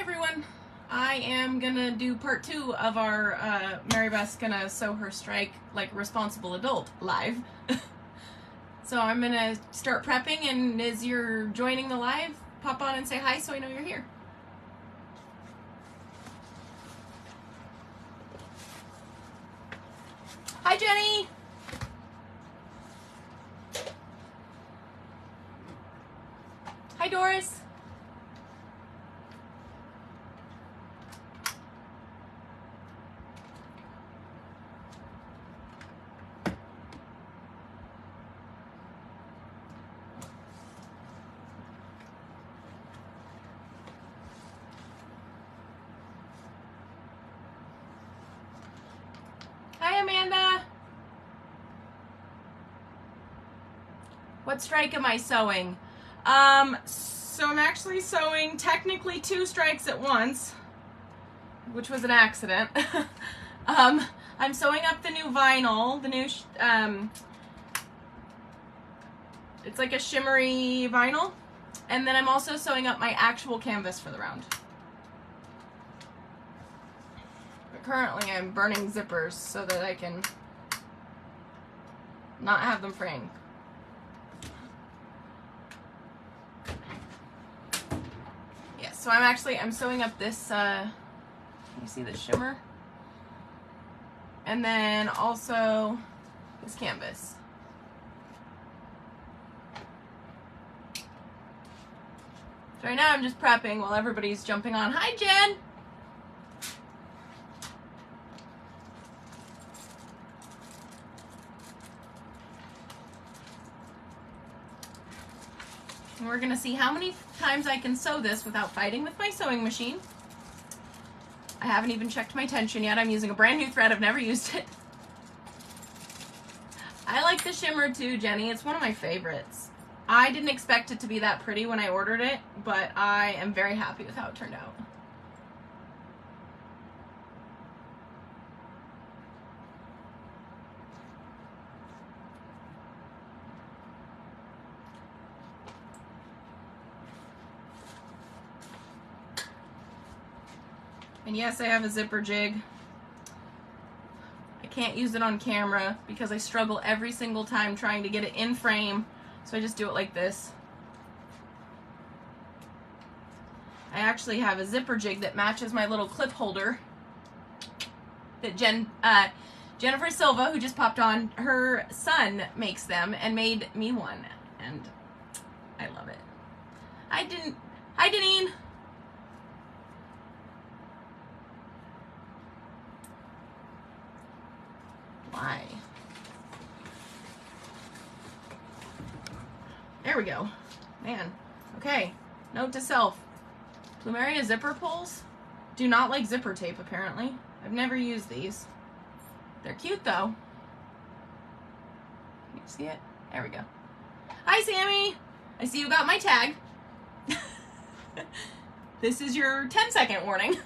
everyone. I am gonna do part 2 of our Mary Beth's gonna sew her strike like a responsible adult live. So I'm gonna start prepping, and as you're joining the live, pop on and say hi so I know you're here. Hi, Jenny. Hi, Doris. Hi, Amanda. What strike am I sewing? So I'm actually sewing technically 2 strikes at once, which was an accident. I'm sewing up the new vinyl, the new, it's like a shimmery vinyl, and then I'm also sewing up my actual canvas for the round. But currently I'm burning zippers so that I can not have them fraying. Yes, so I'm sewing up this, can you see the shimmer? And then also this canvas. So right now I'm just prepping while everybody's jumping on. Hi, Jen! And we're gonna see how many times I can sew this without fighting with my sewing machine. I haven't even checked my tension yet. I'm using a brand new thread. I've never used it. I like the shimmer too, Jenny. It's one of my favorites. I didn't expect it to be that pretty when I ordered it, but I am very happy with how it turned out. And yes, I have a zipper jig. I can't use it on camera because I struggle every single time trying to get it in frame, so I just do it like this. I actually have a zipper jig that matches my little clip holder that Jennifer Silva, who just popped on, her son makes them and made me one, and I love it. Hi, Deneen. Why? There we go. Man. Okay. Note to self. Plumeria zipper pulls do not like zipper tape, apparently. I've never used these. They're cute, though. Can you see it? There we go. Hi, Sammy. I see you got my tag. This is your 10-second warning.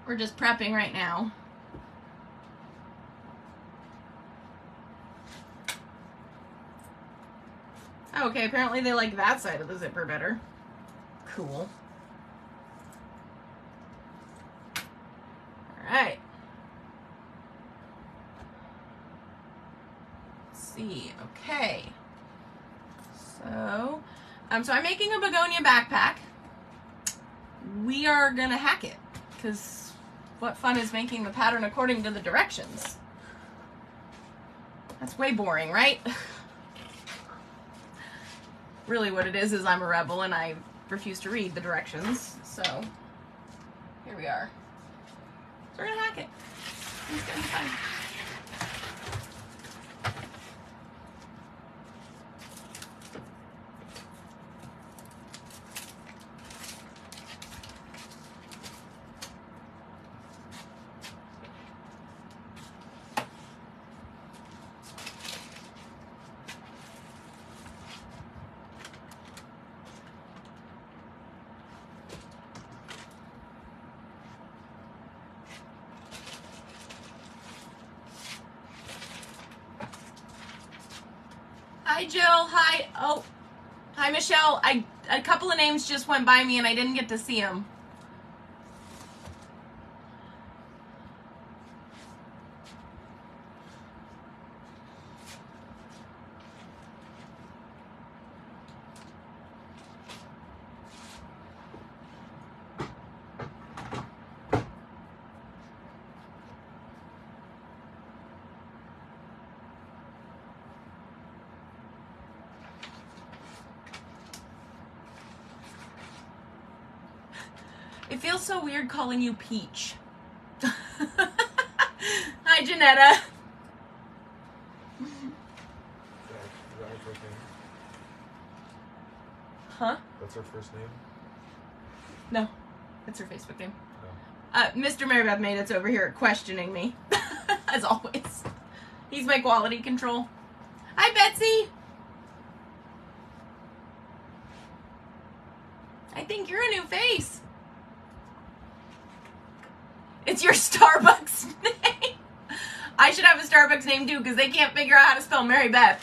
We're just prepping right now. Oh, okay, apparently they like that side of the zipper better. Cool. All right. Let's see. Okay. So I'm making a begonia backpack. We are gonna hack it, because what fun is making the pattern according to the directions? That's way boring, right? Really what it is I'm a rebel and I refuse to read the directions. So here we are. So we're gonna hack it. It's gonna be fun. Hi, Jill. Hi. Oh, Hi, Michelle. A couple of names just went by me and I didn't get to see them. It feels so weird calling you Peach. Hi, Janetta. Is that her first name? Huh? That's her first name? No, that's her Facebook name. No. Mr. Marybeth Made It's over here questioning me, as always. He's my quality control. Hi, Betsy. I think you're a new face. It's your Starbucks name. I should have a Starbucks name too, because they can't figure out how to spell Mary Beth.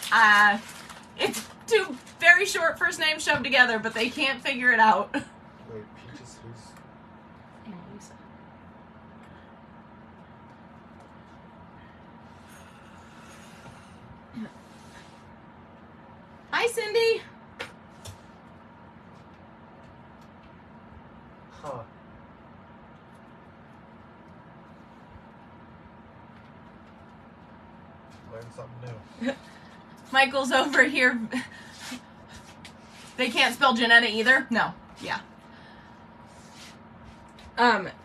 It's two very short first names shoved together, but they can't figure it out. Wait, Peaches who's... And Lisa. Hi, Cindy. Huh. Learn something new. Michael's over here. They can't spell Janetta either? No. Yeah.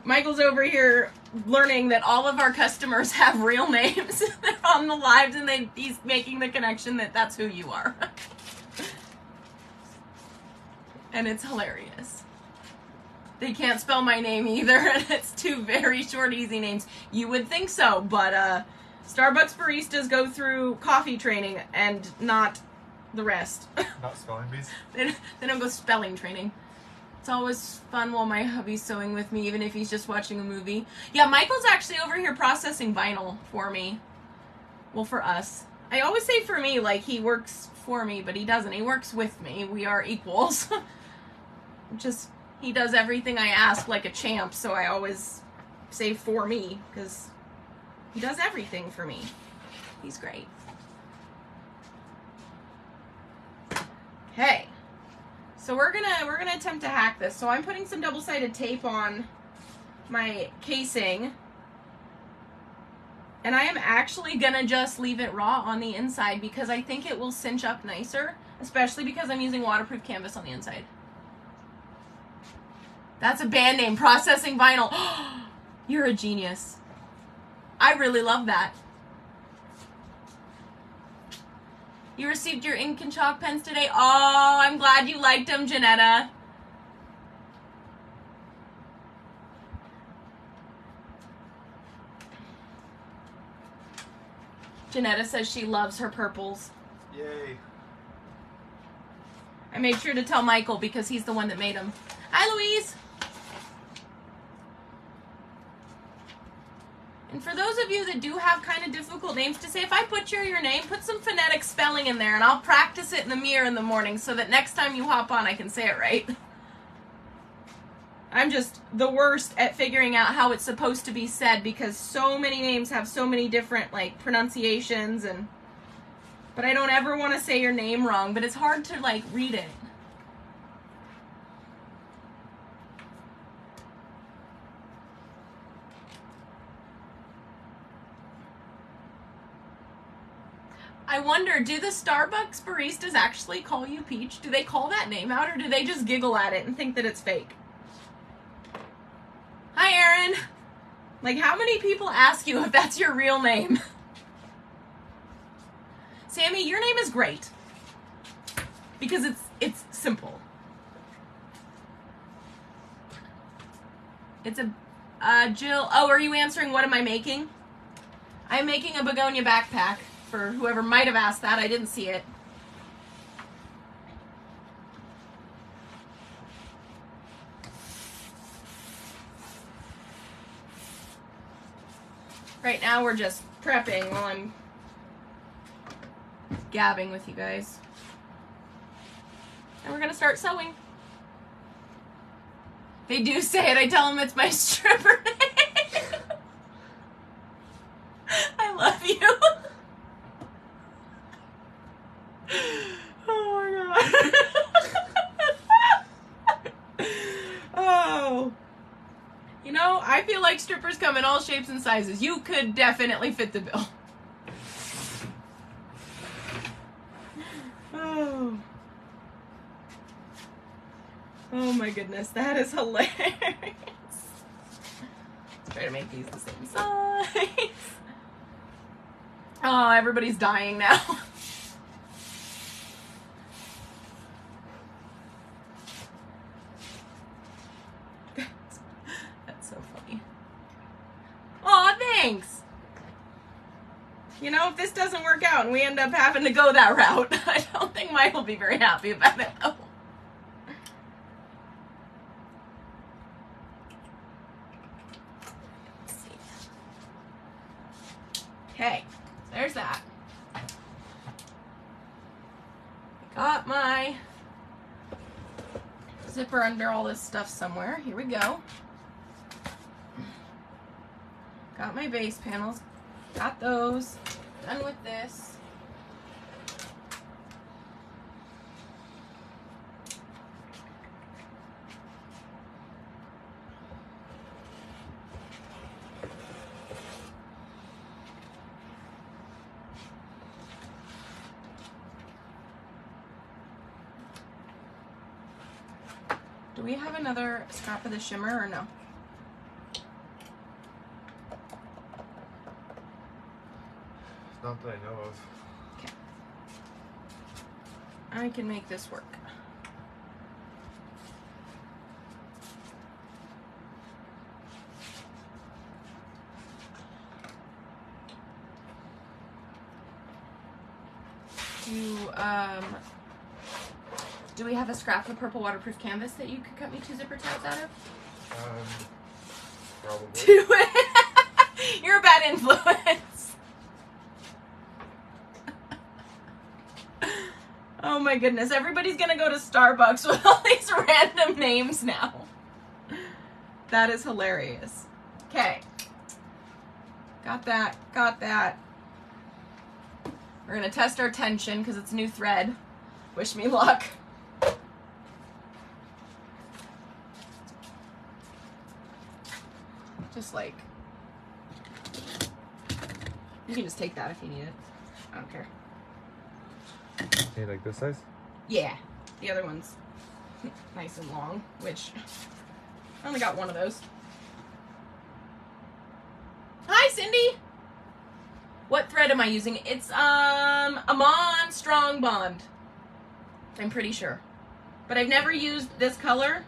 Michael's over here learning that all of our customers have real names on the lives, and he's making the connection that that's who you are. And it's hilarious. They can't spell my name either, and it's two very short, easy names. You would think so, but Starbucks baristas go through coffee training and not the rest. Not spelling bees? They don't go spelling training. It's always fun while my hubby's sewing with me, even if he's just watching a movie. Yeah, Michael's actually over here processing vinyl for me. Well, for us. I always say for me, like he works for me, but he doesn't. He works with me. We are equals. Just, he does everything I ask like a champ, so I always say for me, because he does everything for me. He's great. Okay. So we're gonna attempt to hack this. So I'm putting some double-sided tape on my casing. And I am actually gonna just leave it raw on the inside because I think it will cinch up nicer, especially because I'm using waterproof canvas on the inside. That's a band name, Processing Vinyl. You're a genius. I really love that. You received your ink and chalk pens today? Oh, I'm glad you liked them, Janetta. Janetta says she loves her purples. Yay. I made sure to tell Michael because he's the one that made them. Hi, Louise. And for those of you that do have kind of difficult names to say, if I butcher your name, put some phonetic spelling in there and I'll practice it in the mirror in the morning so that next time you hop on I can say it right. I'm just the worst at figuring out how it's supposed to be said because so many names have so many different like pronunciations but I don't ever want to say your name wrong, but it's hard to like read it. I wonder, do the Starbucks baristas actually call you Peach? Do they call that name out, or do they just giggle at it and think that it's fake? Hi, Erin. Like, how many people ask you if that's your real name? Sammy, your name is great. Because it's simple. It's a, Jill, oh, are you answering what am I making? I'm making a begonia backpack. For whoever might have asked that, I didn't see it. Right now we're just prepping while I'm gabbing with you guys. And we're gonna start sewing. They do say it. I tell them it's my stripper name. I love you. Oh my god. Oh. You know, I feel like strippers come in all shapes and sizes. You could definitely fit the bill. Oh. Oh my goodness, that is hilarious. Let's try to make these the same size. Oh, everybody's dying now. That's so funny. Aw, thanks. You know, if this doesn't work out and we end up having to go that route, I don't think Mike will be very happy about it, though. Let's see. Okay, there's that. Got my zipper under all this stuff somewhere. Here we go. Got my base panels. Got those. Done with this. Do we have another scrap of the shimmer or no? Not that I know of. Okay. I can make this work. Do we have a scrap of purple waterproof canvas that you could cut me 2 zipper tabs out of? Probably. Do it. You're a bad influence. Oh my goodness, everybody's gonna go to Starbucks with all these random names now. That is hilarious. Okay. Got that, got that. We're gonna test our tension because it's new thread. Wish me luck. Just like, you can just take that if you need it. I don't care. Hey, like this size? Yeah, the other one's nice and long, which I only got one of those. Hi, Cindy. What thread am I using? It's Amon Strong Bond. I'm pretty sure, but I've never used this color.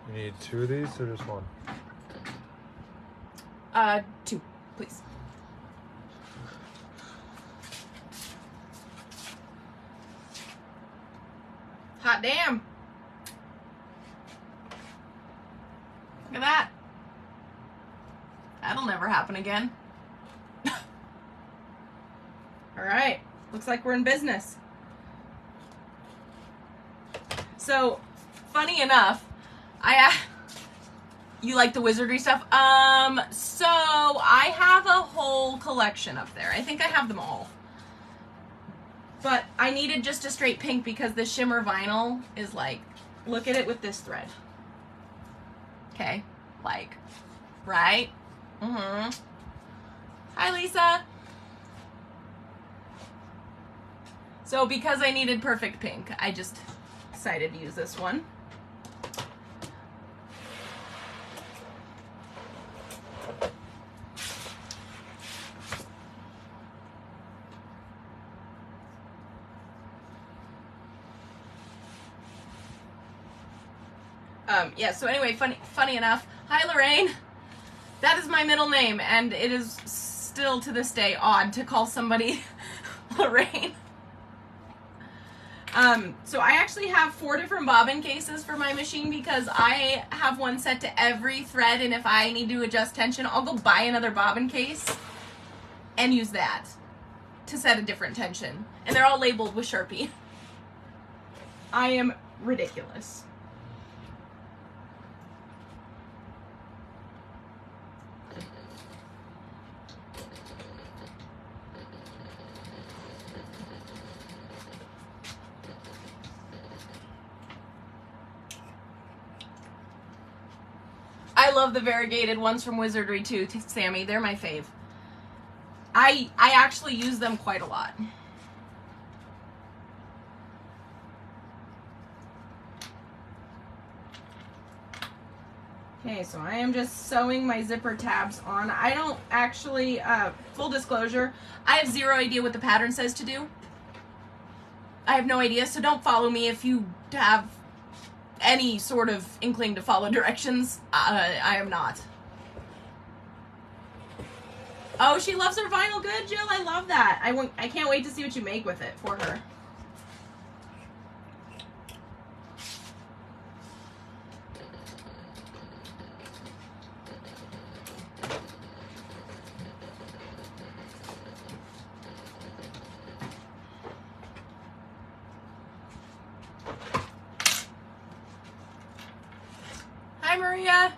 You need 2 of these or just 1? 2, please. Hot damn. Look at that. That'll never happen again. All right. Looks like we're in business. So, funny enough, you like the wizardry stuff? So I have a whole collection up there. I think I have them all. But I needed just a straight pink because the shimmer vinyl is like, look at it with this thread. Okay, like, right? Mm-hmm. Hi, Lisa. So because I needed perfect pink, I just decided to use this one. Yeah, so anyway, funny enough, hi Lorraine. That is my middle name, and it is still to this day odd to call somebody Lorraine. So I actually have 4 different bobbin cases for my machine because I have one set to every thread, and if I need to adjust tension, I'll go buy another bobbin case and use that to set a different tension. And they're all labeled with Sharpie. I am ridiculous. I love the variegated ones from Wizardry too, Sammy. They're my fave. I actually use them quite a lot. Okay, so I am just sewing my zipper tabs on. I don't actually, full disclosure, I have zero idea what the pattern says to do. I have no idea, so don't follow me if you have any sort of inkling to follow directions. I am not. Oh, she loves her vinyl. Good, Jill. I love that. I can't wait to see what you make with it for her. Hi, Maria.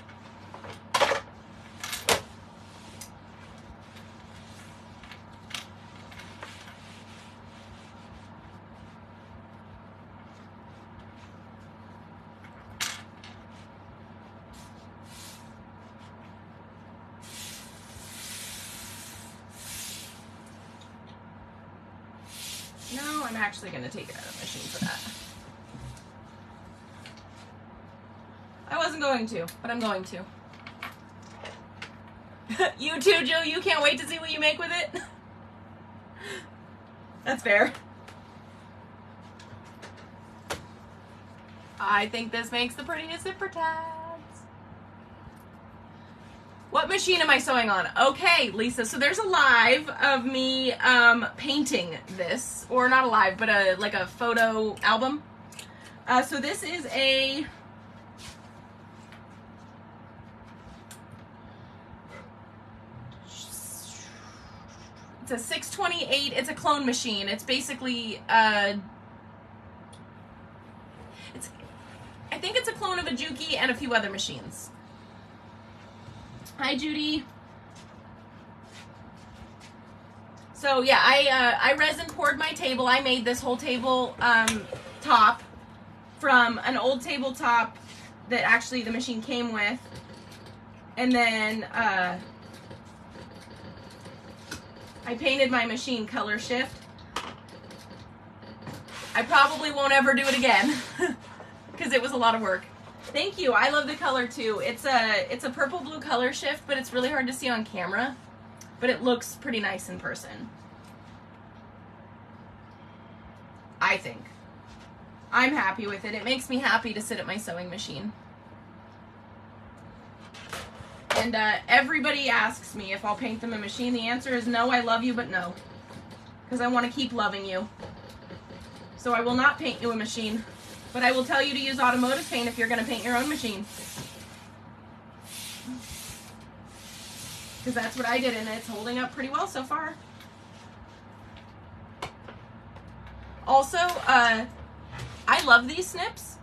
No, I'm actually going to take it out of the machine for that. I wasn't going to, but I'm going to. You too, Jill. You can't wait to see what you make with it. That's fair. I think this makes the prettiest zipper tabs. What machine am I sewing on? Okay, Lisa, so there's a live of me painting this, or not a live, but like a photo album. So this is a it's a 628. It's a clone machine. It's basically I think it's a clone of a Juki and a few other machines. Hi, Judy. So yeah, I resin poured my table. I made this whole table top from an old tabletop that actually the machine came with, and then I painted my machine color shift. I probably won't ever do it again because it was a lot of work. Thank you. I love the color too. It's a purple blue color shift, but it's really hard to see on camera, but it looks pretty nice in person. I think. I'm happy with it. It makes me happy to sit at my sewing machine. And everybody asks me if I'll paint them a machine. The answer is no, I love you, but no. Because I want to keep loving you. So I will not paint you a machine. But I will tell you to use automotive paint if you're going to paint your own machine. Because that's what I did, and it's holding up pretty well so far. Also, I love these snips.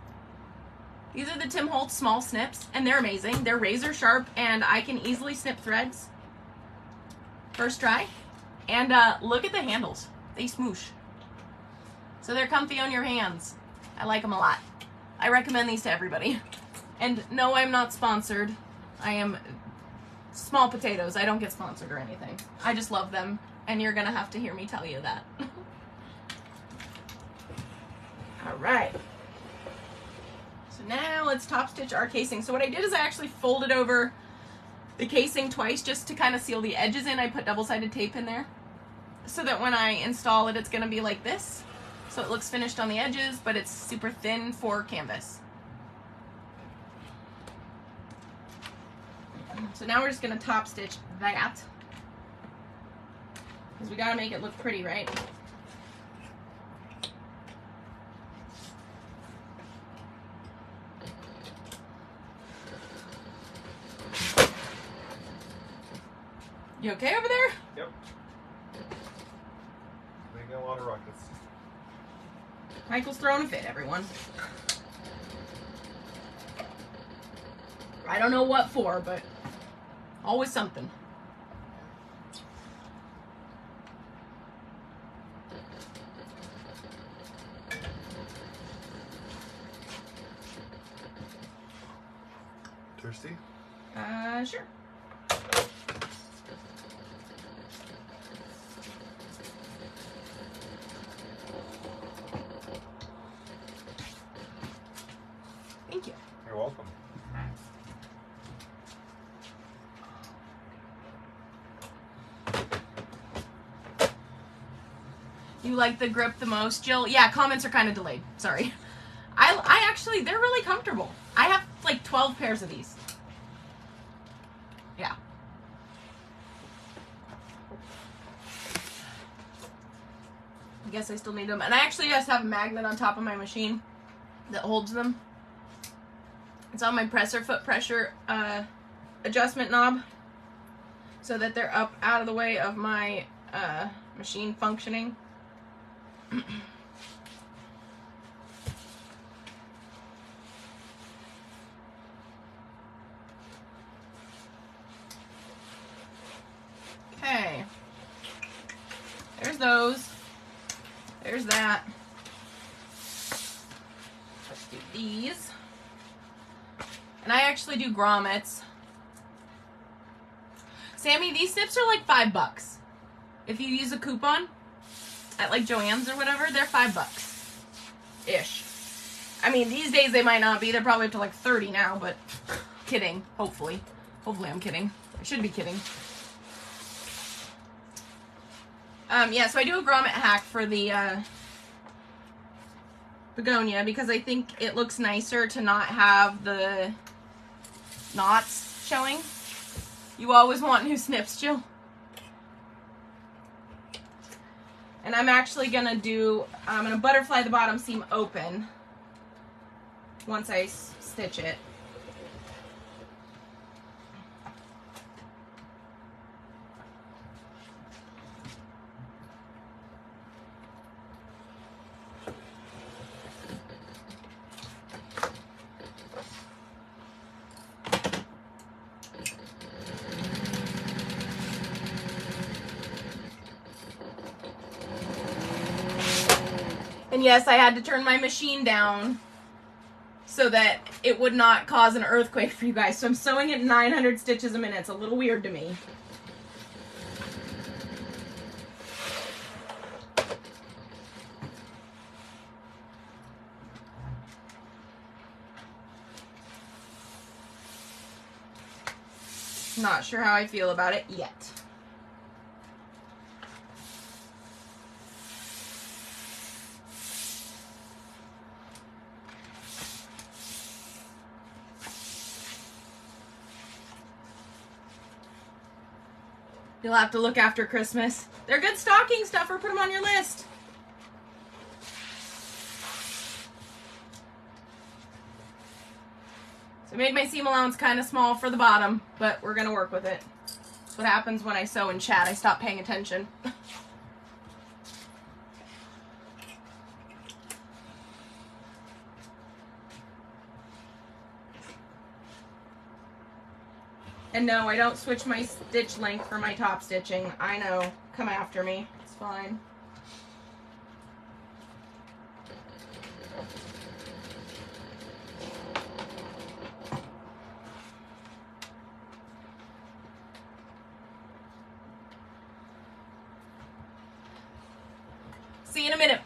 These are the Tim Holtz small snips, and they're amazing. They're razor sharp, and I can easily snip threads. First try. And look at the handles. They smoosh. So they're comfy on your hands. I like them a lot. I recommend these to everybody. And no, I'm not sponsored. I am small potatoes. I don't get sponsored or anything. I just love them, and you're gonna have to hear me tell you that. All right. So now let's top stitch our casing. So what I did is I actually folded over the casing twice just to kind of seal the edges in. I put double-sided tape in there so that when I install it, it's gonna be like this. So it looks finished on the edges, but it's super thin for canvas. So now we're just gonna top stitch that, because we gotta make it look pretty, right? You okay over there? Yep. Making a lot of ruckus. Michael's throwing a fit, everyone. I don't know what for, but always something. Thirsty? Sure. Thank you. You're welcome. You like the grip the most, Jill? Yeah, comments are kind of delayed. Sorry. I actually, they're really comfortable. I have like 12 pairs of these. Yeah. I guess I still need them. And I actually just have a magnet on top of my machine that holds them. It's on my presser foot pressure adjustment knob so that they're up out of the way of my machine functioning. Okay. There's those. There's that. Let's do these. And I actually do grommets. Sammy, these snips are like $5. If you use a coupon at like Joann's or whatever, they're $5-ish. I mean, these days they might not be. They're probably up to like 30 now, but kidding. Hopefully. Hopefully I'm kidding. I should be kidding. Yeah, so I do a grommet hack for the begonia because I think it looks nicer to not have the knots showing. You always want new snips, Jill. And I'm actually gonna do, I'm gonna butterfly the bottom seam open once I stitch it. And yes, I had to turn my machine down so that it would not cause an earthquake for you guys. So I'm sewing at 900 stitches a minute. It's a little weird to me. Not sure how I feel about it yet. You'll have to look after Christmas. They're good stocking stuffer. Put them on your list. So I made my seam allowance kind of small for the bottom, but we're going to work with it. That's what happens when I sew and chat. I stop paying attention. And no, I don't switch my stitch length for my top stitching. I know. Come after me. It's fine. See you in a minute.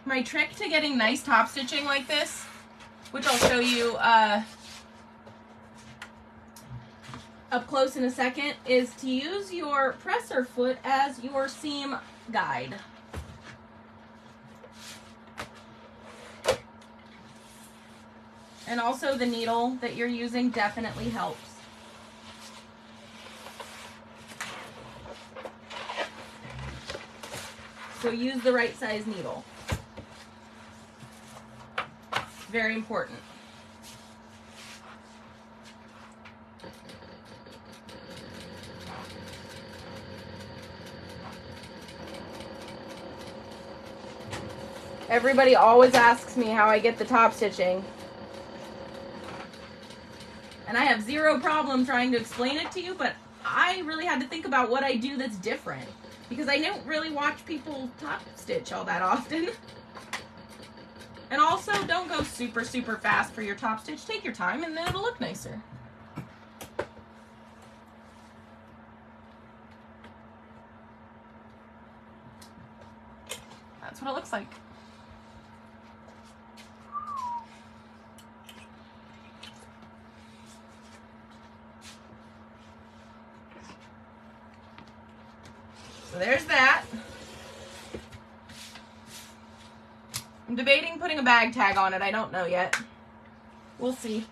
My trick to getting nice top stitching like this, which I'll show you up close in a second is to use your presser foot as your seam guide. And also the needle that you're using definitely helps. So use the right size needle. Very important. Everybody always asks me how I get the top stitching. And I have zero problem trying to explain it to you, but I really had to think about what I do that's different. Because I don't really watch people top stitch all that often. And also, don't go super, super fast for your top stitch. Take your time and then it'll look nicer. That's what it looks like. So there's that. I'm debating putting a bag tag on it. I don't know yet. We'll see.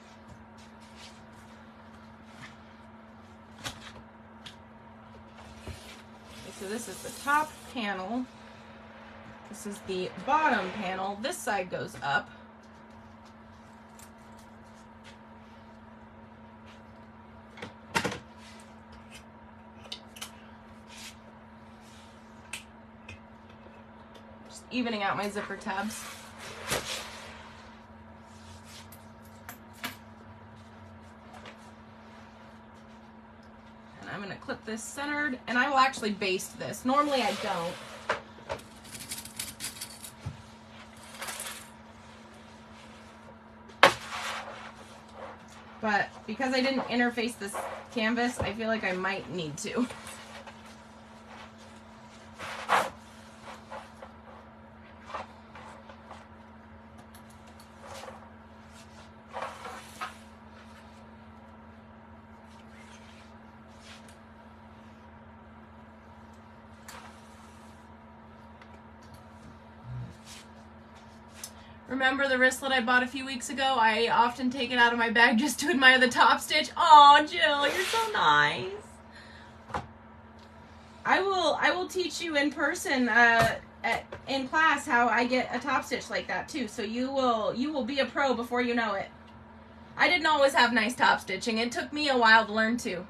Okay, so this is the top panel. This is the bottom panel. This side goes up. Evening out my zipper tabs. And I'm going to clip this centered, and I will actually baste this. Normally I don't. But because I didn't interface this canvas, I feel like I might need to. Remember the wristlet I bought a few weeks ago? I often take it out of my bag just to admire the top stitch. Oh, Jill, you're so nice. I will teach you in person in class how I get a top stitch like that too. So you will be a pro before you know it. I didn't always have nice top stitching. It took me a while to learn too.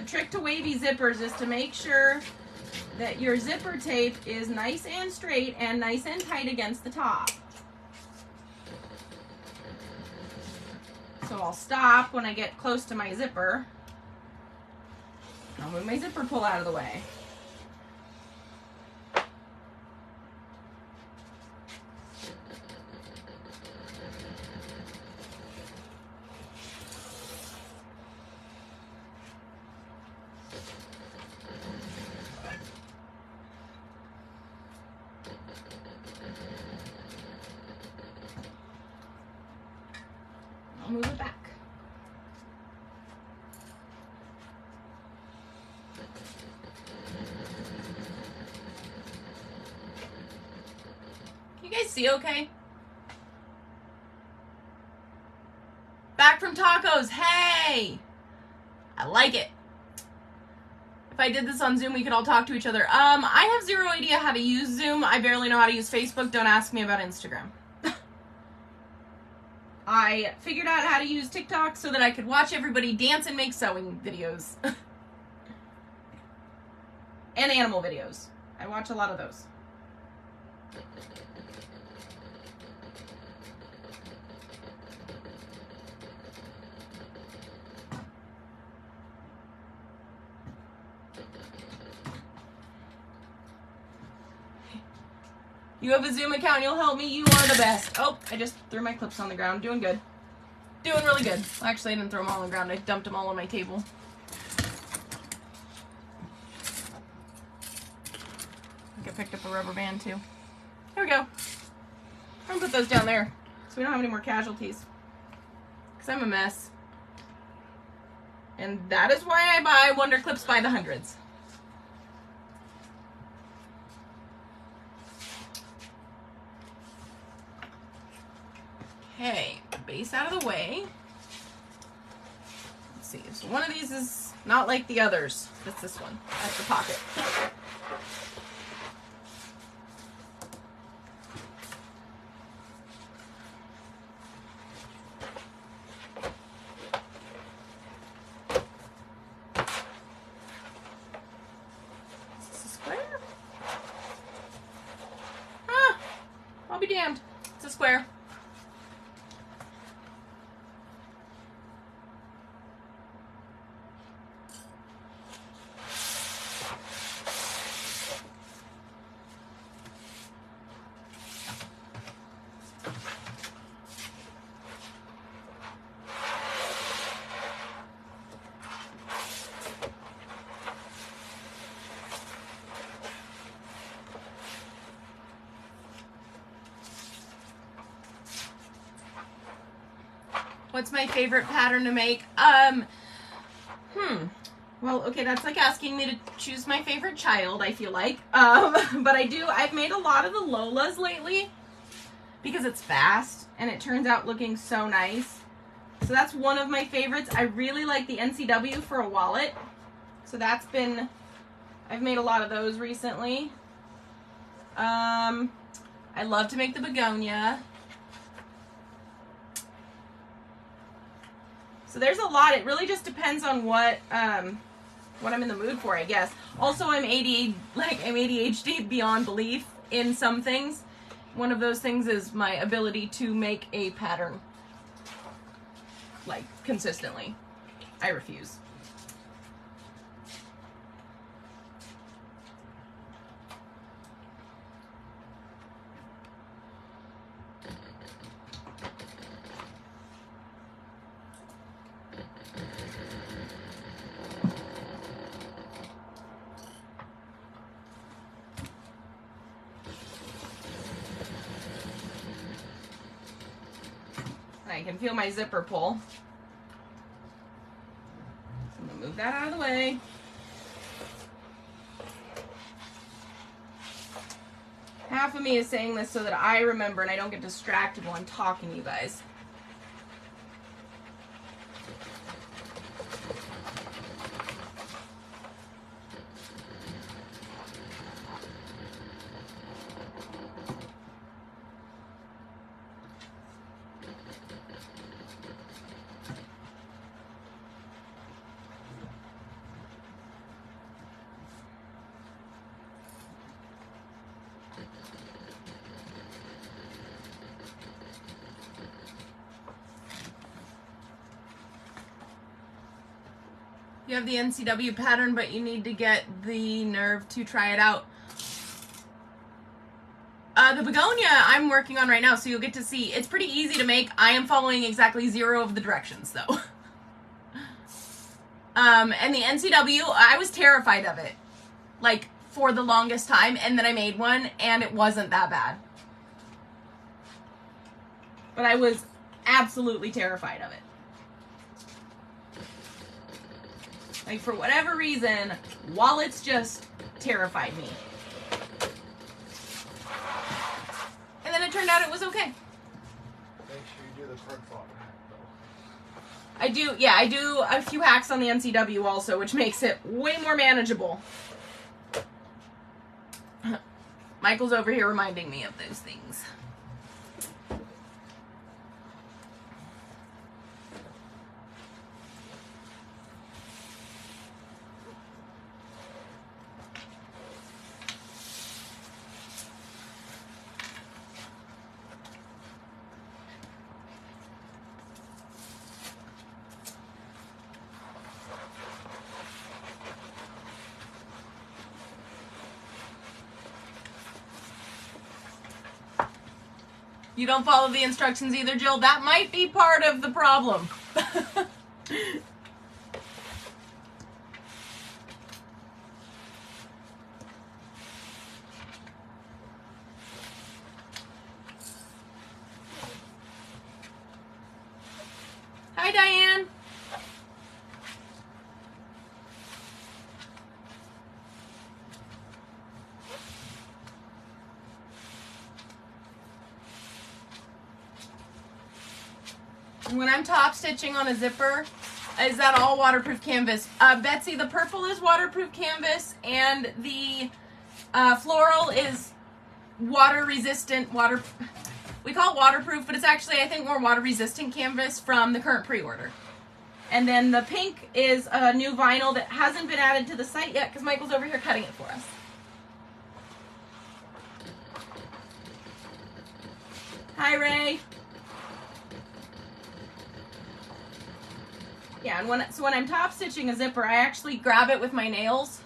Trick to wavy zippers is to make sure that your zipper tape is nice and straight and nice and tight against the top. So I'll stop when I get close to my zipper. I'll move my zipper pull out of the way. I'll move it back. Can you guys see okay? Back from tacos. Hey! I like it. If I did this on Zoom, we could all talk to each other. I have zero idea how to use Zoom. I barely know how to use Facebook. Don't ask me about Instagram. I figured out how to use TikTok so that I could watch everybody dance and make sewing videos. And animal videos. I watch a lot of those. You have a Zoom account, you'll help me, you are the best. Oh, I just threw my clips on the ground. Doing good. Doing really good. Actually, I didn't throw them all on the ground. I dumped them all on my table. picked up a rubber band too. There we go. I'm gonna put those down there so we don't have any more casualties. Because I'm a mess. And that is why I buy Wonder Clips by the hundreds. Okay, base out of the way. Let's see, so one of these is not like the others. That's this one. That's the pocket. Is this a square? Ah, I'll be damned. It's a square. What's my favorite pattern to make? Well, okay, that's like asking me to choose my favorite child, I feel like. But I've made a lot of the Lolas lately because it's fast and it turns out looking so nice. So that's one of my favorites. I really like the NCW for a wallet. So I've made a lot of those recently. I love to make the begonia. So there's a lot. It really just depends on what I'm in the mood for, I guess. Also, I'm ADHD beyond belief in some things. One of those things is my ability to make a pattern, like, consistently. I refuse. I can feel my zipper pull. So I'm going to move that out of the way. Half of me is saying this so that I remember and I don't get distracted while I'm talking to you guys. You have the NCW pattern, but you need to get the nerve to try it out. The begonia I'm working on right now, so you'll get to see. It's pretty easy to make. I am following exactly 0 of the directions, though. And the NCW, I was terrified of it, like, for the longest time, and then I made one, and it wasn't that bad. But I was absolutely terrified of it. Like, for whatever reason, wallets just terrified me. And then it turned out it was okay. Make sure you do the card flop hack, though. I do a few hacks on the NCW also, which makes it way more manageable. Michael's over here reminding me of those things. You don't follow the instructions either, Jill. That might be part of the problem. Hi, Diane. When I'm top stitching on a zipper, is that all waterproof canvas? Betsy, the purple is waterproof canvas, and the floral is water resistant. We call it waterproof, but it's actually, I think, more water resistant canvas from the current pre-order. And then the pink is a new vinyl that hasn't been added to the site yet because Michael's over here cutting it for us. Hi, Ray. Yeah, and when I'm top stitching a zipper, I actually grab it with my nails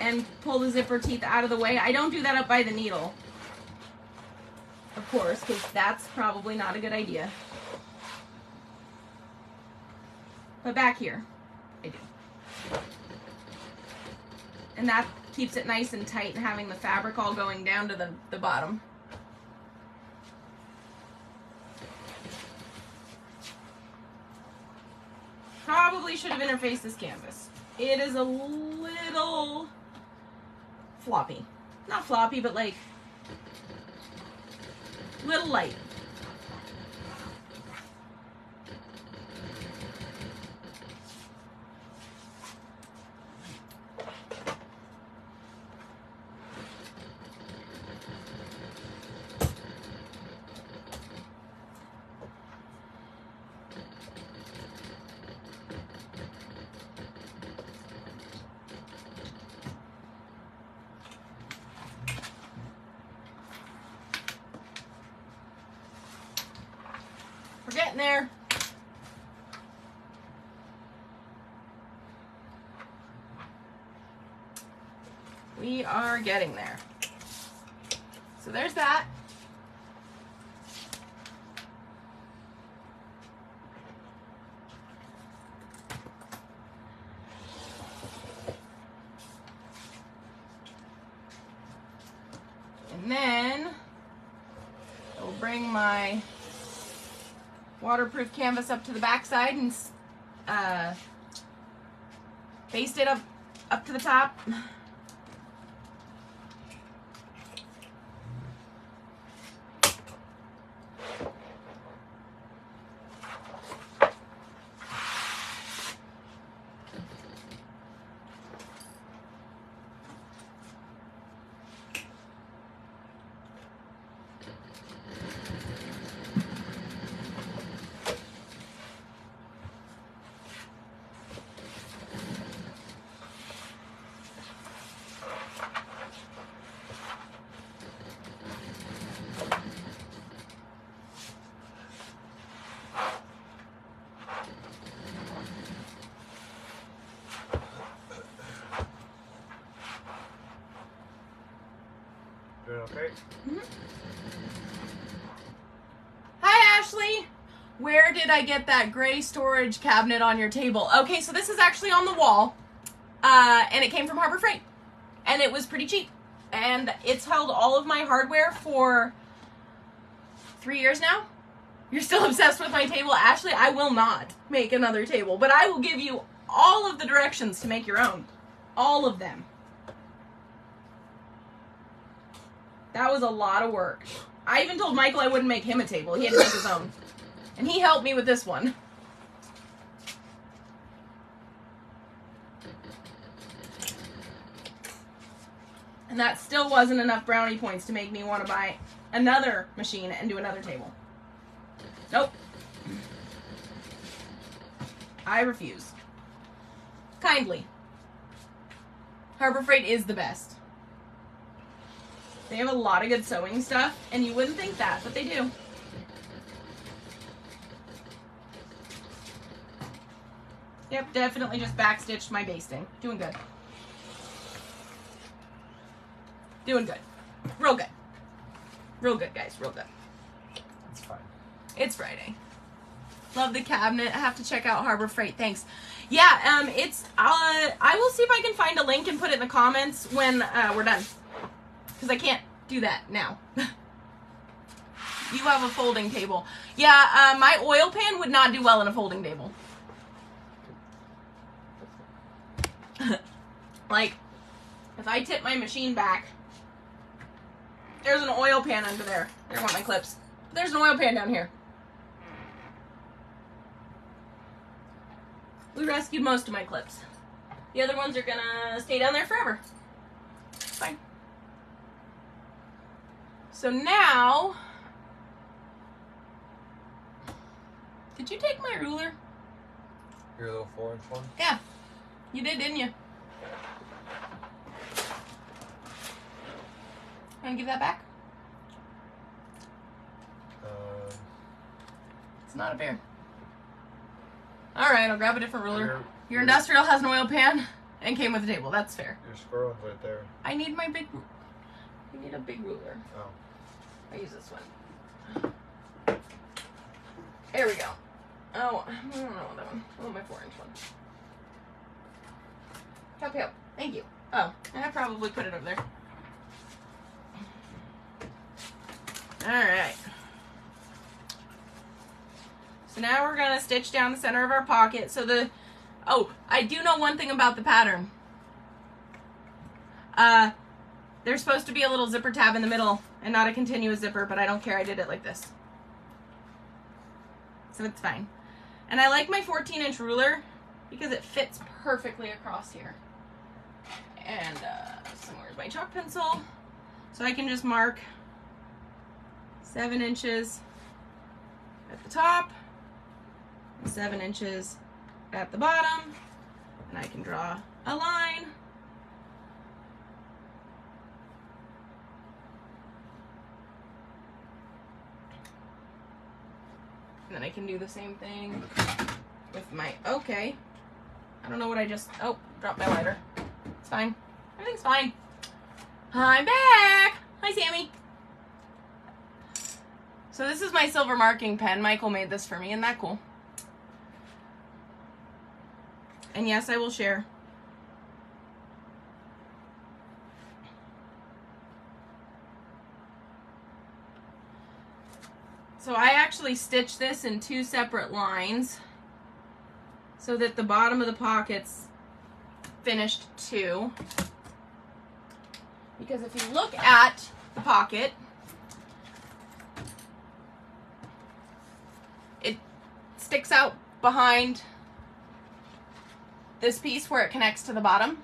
and pull the zipper teeth out of the way. I don't do that up by the needle, of course, because that's probably not a good idea. But back here, I do. And that keeps it nice and tight and having the fabric all going down to the bottom. Probably should have interfaced this canvas. It is a little floppy. Not floppy, but like little light. We're getting there. We are getting there. So there's that. And then I'll bring my waterproof canvas up to the back side and baste it up to the top. Doing okay? Mm-hmm. Hi, Ashley. Where did I get that gray storage cabinet on your table? Okay, so this is actually on the wall, and it came from Harbor Freight, and it was pretty cheap, and it's held all of my hardware for 3 years now. You're still obsessed with my table, Ashley? I will not make another table, but I will give you all of the directions to make your own. All of them. That was a lot of work. I even told Michael I wouldn't make him a table. He had to make his own. And he helped me with this one. And that still wasn't enough brownie points to make me want to buy another machine and do another table. Nope. I refuse. Kindly. Harbor Freight is the best. They have a lot of good sewing stuff, and you wouldn't think that, but they do. Yep, definitely just backstitched my basting. Doing good. Doing good. Real good. Real good, guys. Real good. It's fine. It's Friday. Love the cabinet. I have to check out Harbor Freight. Thanks. Yeah, it's, I will see if I can find a link and put it in the comments when we're done. Because I can't do that now. You have a folding table. Yeah, my oil pan would not do well in a folding table. Like, if I tip my machine back, there's an oil pan under there. I want my clips. There's an oil pan down here. We rescued most of my clips. The other ones are gonna stay down there forever. It's fine. So now, did you take my ruler? Your little 4-inch one? Yeah, you did, didn't you? Want to give that back? It's not a bear. All right, I'll grab a different ruler. Your industrial has an oil pan and came with a table. That's fair. Your square one's right there. I need my big. I need a big ruler. Oh. I use this one. There we go. Oh, I don't know that one. I want my 4-inch one. Help, help. Thank you. Oh, I probably put it over there. All right. So now we're gonna stitch down the center of our pocket. So I do know one thing about the pattern. There's supposed to be a little zipper tab in the middle and not a continuous zipper, but I don't care. I did it like this. So it's fine. And I like my 14-inch ruler because it fits perfectly across here. And so where's my chalk pencil? So I can just mark 7 inches at the top, 7 inches at the bottom, and I can draw a line. And then I can do the same thing with my, okay. I don't know what I just, oh, dropped my lighter. It's fine. Everything's fine. I'm back. Hi, Sammy. So this is my silver marking pen. Michael made this for me. Isn't that cool? And yes, I will share. So I actually stitched this in 2 separate lines so that the bottom of the pocket's finished too. Because if you look at the pocket, it sticks out behind this piece where it connects to the bottom.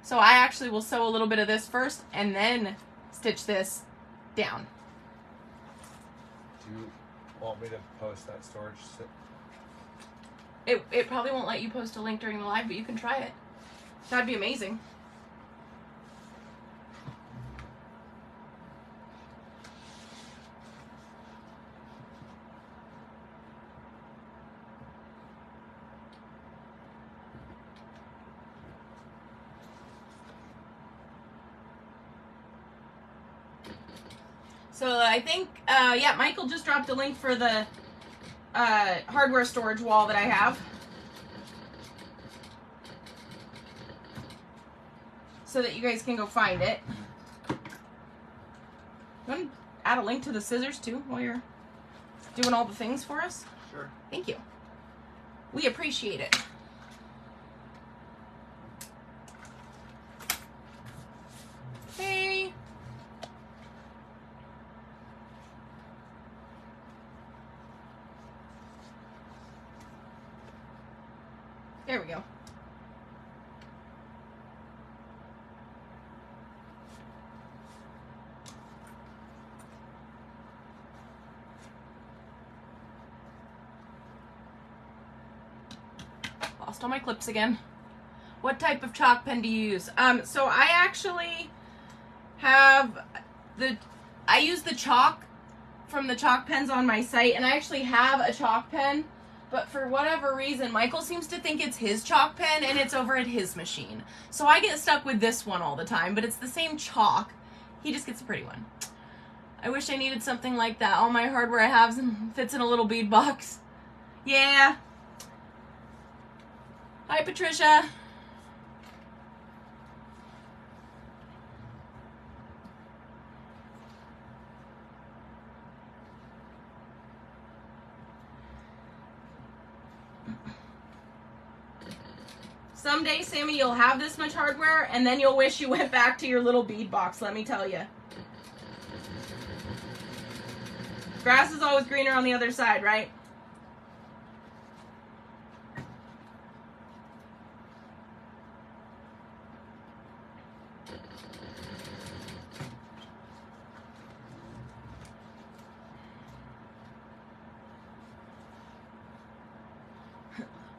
So I actually will sew a little bit of this first and then stitch this down. Do you want me to post that storage? It probably won't let you post a link during the live, but you can try it. That'd be amazing. So I think, yeah, Michael just dropped a link for the hardware storage wall that I have. So that you guys can go find it. You want to add a link to the scissors too while you're doing all the things for us? Sure. Thank you. We appreciate it. Hey. There we go. Lost all my clips again. What type of chalk pen do you use? So I actually have I use the chalk from the chalk pens on my site, and I actually have a chalk pen. But for whatever reason, Michael seems to think it's his chalk pen and it's over at his machine. So I get stuck with this one all the time, but it's the same chalk. He just gets a pretty one. I wish I needed something like that. All my hardware I have fits in a little bead box. Yeah. Hi, Patricia. Someday, Sammy, you'll have this much hardware, and then you'll wish you went back to your little bead box, let me tell you. Grass is always greener on the other side, right?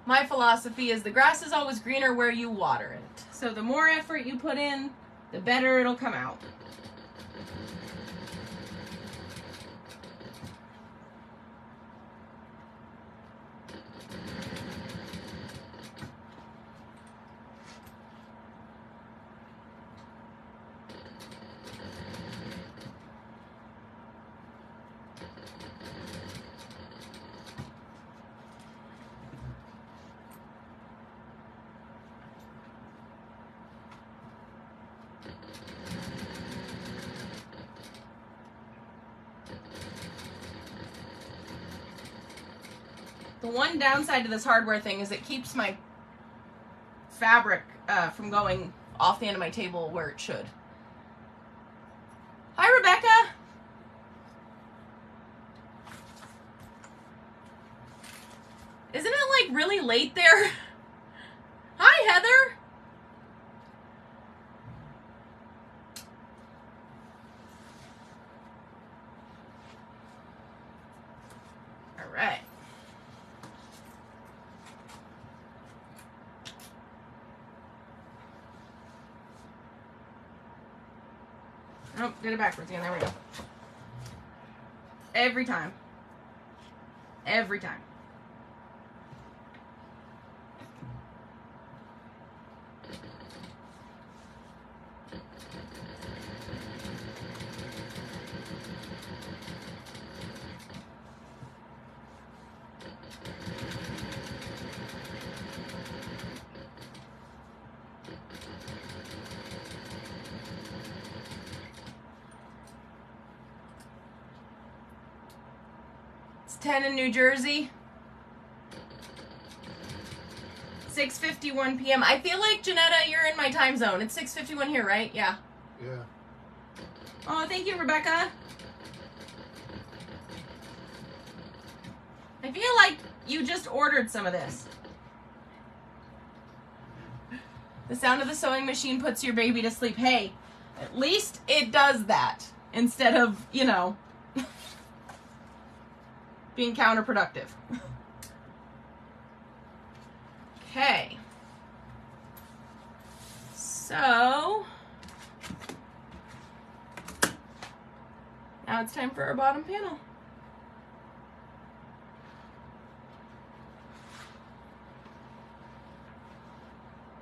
My philosophy is the grass is always greener where you water it. So the more effort you put in, the better it'll come out. The one downside to this hardware thing is it keeps my fabric from going off the end of my table where it should. Hi, Rebecca. Isn't it like really late there? Hi, Heather. All right. Oh, did it backwards again. There we go. Every time. Every time. It's 10 in New Jersey. 6:51 p.m. I feel like, Janetta, you're in my time zone. It's 6:51 here, right? Yeah. Yeah. Oh, thank you, Rebecca. I feel like you just ordered some of this. The sound of the sewing machine puts your baby to sleep. Hey, at least it does that instead of, you know, being counterproductive. Okay. So, now it's time for our bottom panel.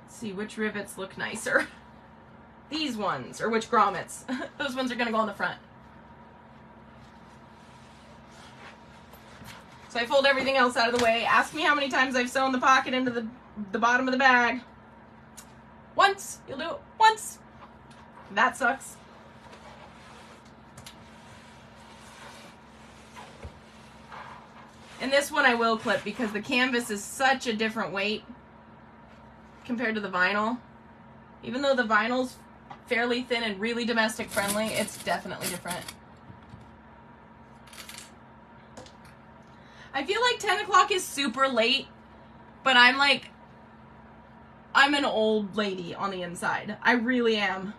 Let's see which rivets look nicer. These ones, or which grommets. Those ones are going to go on the front. So I fold everything else out of the way. Ask me how many times I've sewn the pocket into the bottom of the bag. Once. You'll do it once. That sucks. And this one I will clip because the canvas is such a different weight compared to the vinyl. Even though the vinyl's fairly thin and really domestic friendly, it's definitely different. I feel like 10 o'clock is super late, but I'm an old lady on the inside. I really am.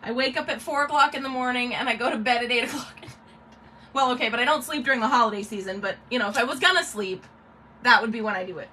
I wake up at 4 o'clock in the morning and I go to bed at 8 o'clock at night. Well, okay, but I don't sleep during the holiday season, but, you know, if I was gonna sleep, that would be when I do it.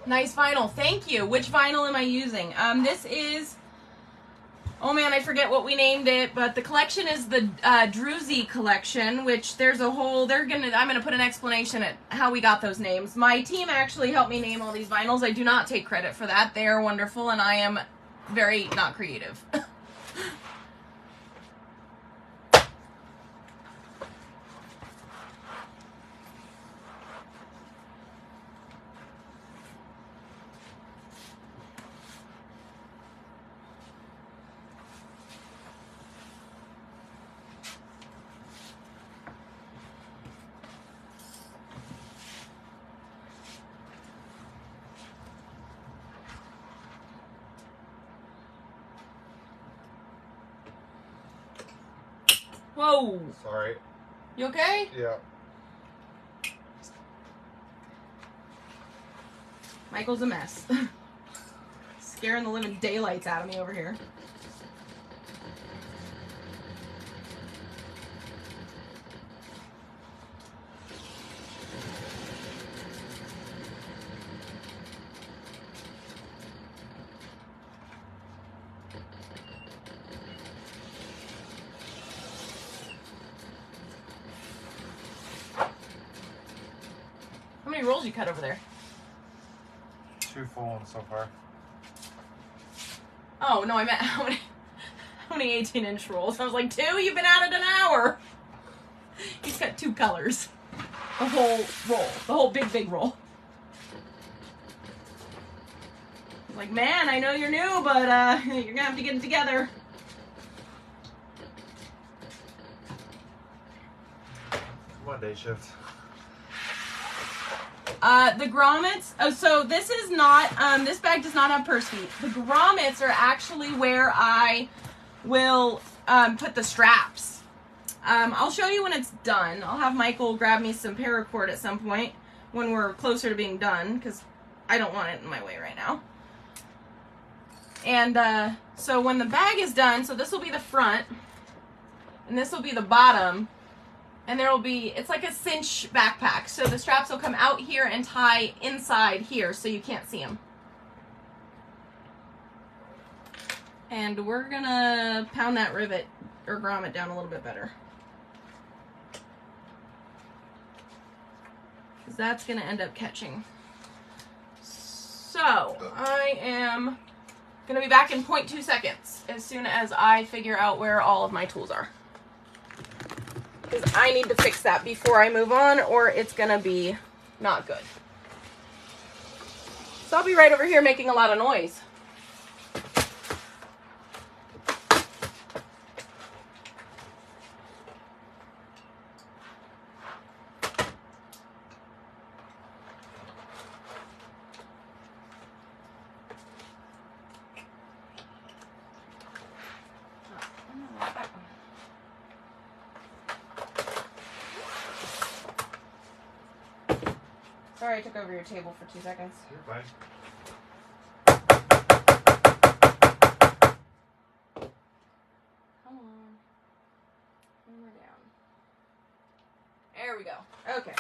Nice vinyl. Thank you. Which vinyl am I using? This is, oh man, I forget what we named it, but the collection is the Druzy collection, which there's a whole, I'm gonna put an explanation at how we got those names. My team actually helped me name all these vinyls. I do not take credit for that. They are wonderful, and I am very not creative. Whoa. Sorry. You okay? Yeah. Michael's a mess. Scaring the living daylights out of me over here. How many rolls you cut over there? 2 full ones so far. Oh, no, I meant how many 18-inch rolls? I was like, 2? You've been at it an hour. He's got 2 colors. The whole roll. The whole big roll. I was like, man, I know you're new, but you're going to have to get it together. Monday shift. The grommets, so this is not, this bag does not have purse feet. The grommets are actually where I will put the straps. I'll show you when it's done. I'll have Michael grab me some paracord at some point when we're closer to being done, because I don't want it in my way right now. And so when the bag is done, so this will be the front, and this will be the bottom. And there will be, it's like a cinch backpack. So the straps will come out here and tie inside here so you can't see them. And we're gonna pound that rivet or grommet down a little bit better. Because that's gonna end up catching. So I am gonna be back in 0.2 seconds as soon as I figure out where all of my tools are. Because I need to fix that before I move on, or it's going to be not good. So I'll be right over here making a lot of noise. Sorry I took over your table for 2 seconds. You're fine. Come on. And we're down. There we go. Okay.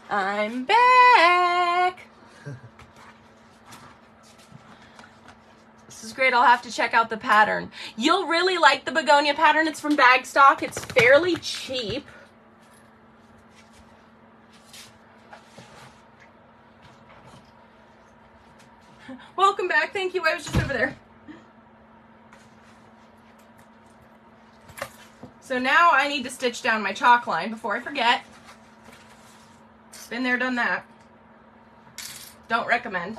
I'm back. This is great. I'll have to check out the pattern. You'll really like the begonia pattern. It's from Bagstock. It's fairly cheap. Welcome back. Thank you. I was just over there. So now I need to stitch down my chalk line before I forget. Been there, done that. Don't recommend.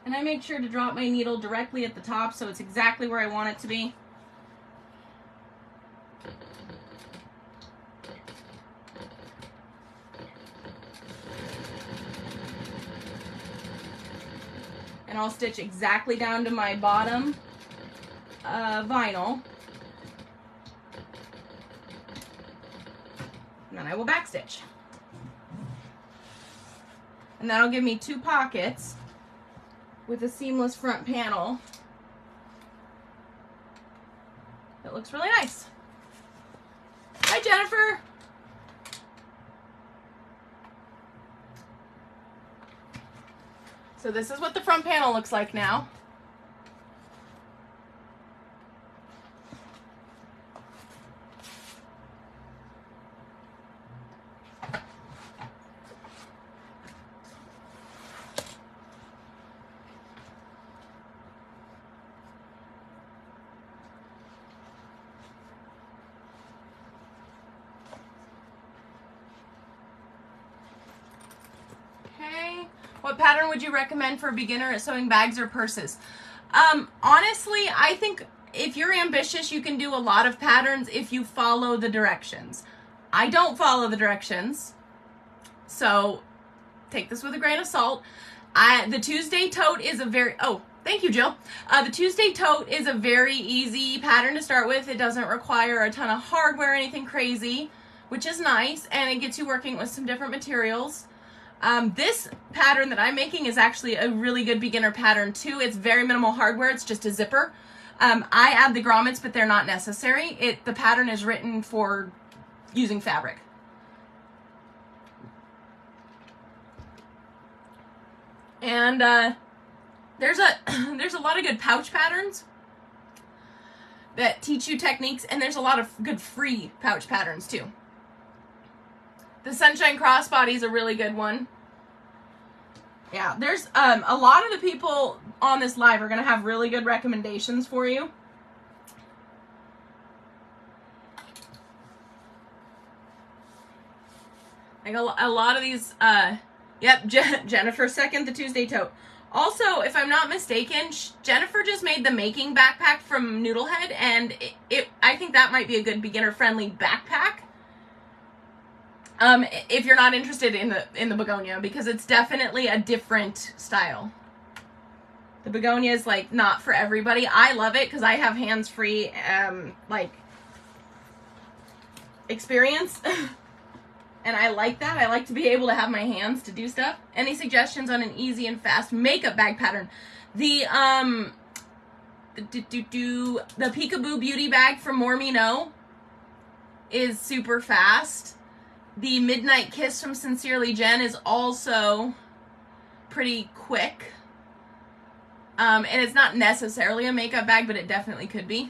And I make sure to drop my needle directly at the top so it's exactly where I want it to be. And I'll stitch exactly down to my bottom vinyl. And then I will backstitch. And that'll give me 2 pockets with a seamless front panel. It looks really nice. Hi, Jennifer. So this is what the front panel looks like now. What pattern would you recommend for a beginner at sewing bags or purses? Honestly, I think if you're ambitious, you can do a lot of patterns if you follow the directions. I don't follow the directions, so take this with a grain of salt. The Tuesday tote is a very, thank you, Jill. The Tuesday tote is a very easy pattern to start with. It doesn't require a ton of hardware or anything crazy, which is nice, and it gets you working with some different materials. This pattern that I'm making is actually a really good beginner pattern too. It's very minimal hardware. It's just a zipper. I add the grommets, but they're not necessary. The pattern is written for using fabric. And there's a lot of good pouch patterns that teach you techniques, and there's a lot of good free pouch patterns too. The Sunshine Crossbody is a really good one. Yeah, there's a lot of the people on this live are going to have really good recommendations for you. Like a lot of these, yep, Jennifer second the Tuesday tote. Also, if I'm not mistaken, Jennifer just made the making backpack from Noodlehead, and I think that might be a good beginner-friendly backpack. If you're not interested in the begonia, because it's definitely a different style. The begonia is like not for everybody. I love it because I have hands-free like experience, and I like that. I like to be able to have my hands to do stuff. Any suggestions on an easy and fast makeup bag pattern? The Peekaboo Beauty Bag from More Me Know is super fast. The Midnight Kiss from Sincerely Jen is also pretty quick. And it's not necessarily a makeup bag, but it definitely could be.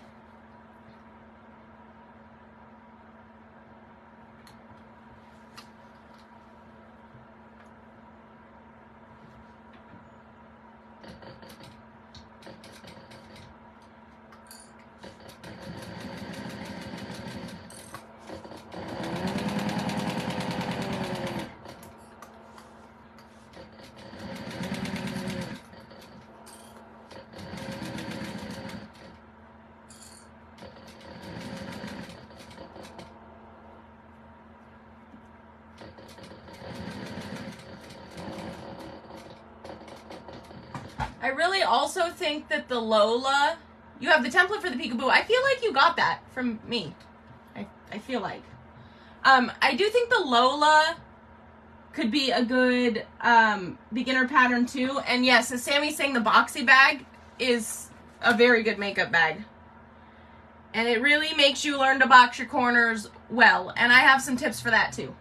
I really also think that the Lola, you have the template for the Peekaboo. I feel like you got that from me. I feel like. I do think the Lola could be a good beginner pattern too. And yes, as Sammy's saying, the Boxy bag is a very good makeup bag. And it really makes you learn to box your corners well. And I have some tips for that too.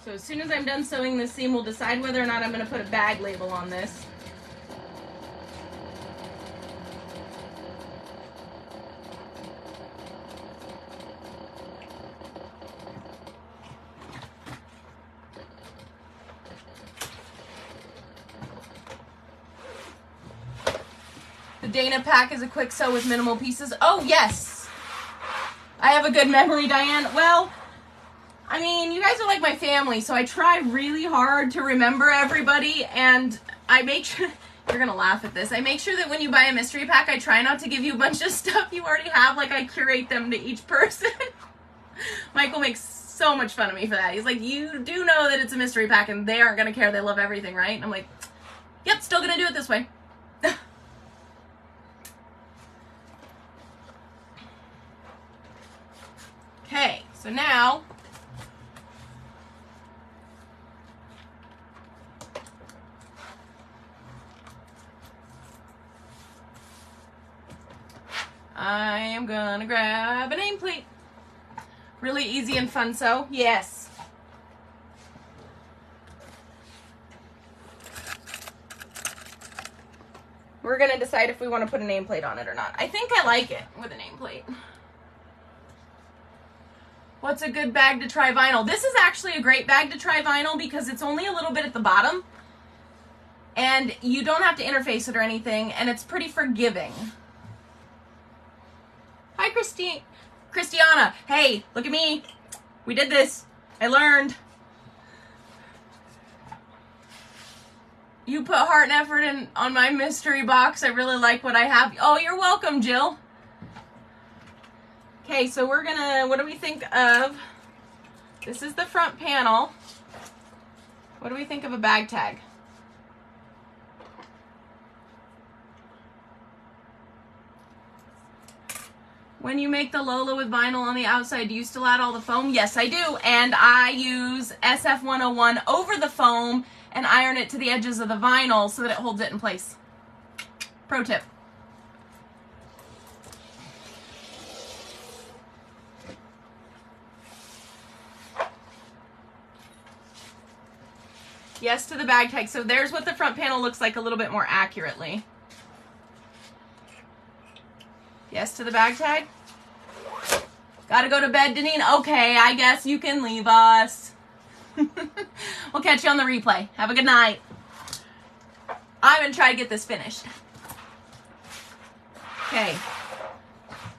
So as soon as I'm done sewing this seam, we'll decide whether or not I'm going to put a bag label on this. Dana pack is a quick sew with minimal pieces. Oh, yes. I have a good memory, Diane. Well, I mean, you guys are like my family, so I try really hard to remember everybody, and I make sure, you're going to laugh at this, I make sure that when you buy a mystery pack, I try not to give you a bunch of stuff you already have, like I curate them to each person. Michael makes so much fun of me for that. He's like, you do know that it's a mystery pack, and they aren't going to care, they love everything, right? And I'm like, yep, still going to do it this way. Okay, so now I am gonna grab a nameplate. Really easy and fun sew. Yes. We're gonna decide if we want to put a nameplate on it or not. I think I like it with a nameplate. What's a good bag to try vinyl? This is actually a great bag to try vinyl because it's only a little bit at the bottom and you don't have to interface it or anything, and it's pretty forgiving. Hi, Christiana. Hey, look at me. We did this. I learned. You put heart and effort in on my mystery box. I really like what I have. Oh, you're welcome, Jill. Okay, so we're gonna, what do we think of, this is the front panel. What do we think of a bag tag? When you make the Lola with vinyl on the outside, do you still add all the foam? Yes, I do. And I use SF101 over the foam and iron it to the edges of the vinyl so that it holds it in place. Pro tip. Yes to the bag tag. So there's what the front panel looks like a little bit more accurately. Yes to the bag tag. Gotta go to bed, Deneen. Okay, I guess you can leave us. We'll catch you on the replay. Have a good night. I'm gonna try to get this finished. Okay.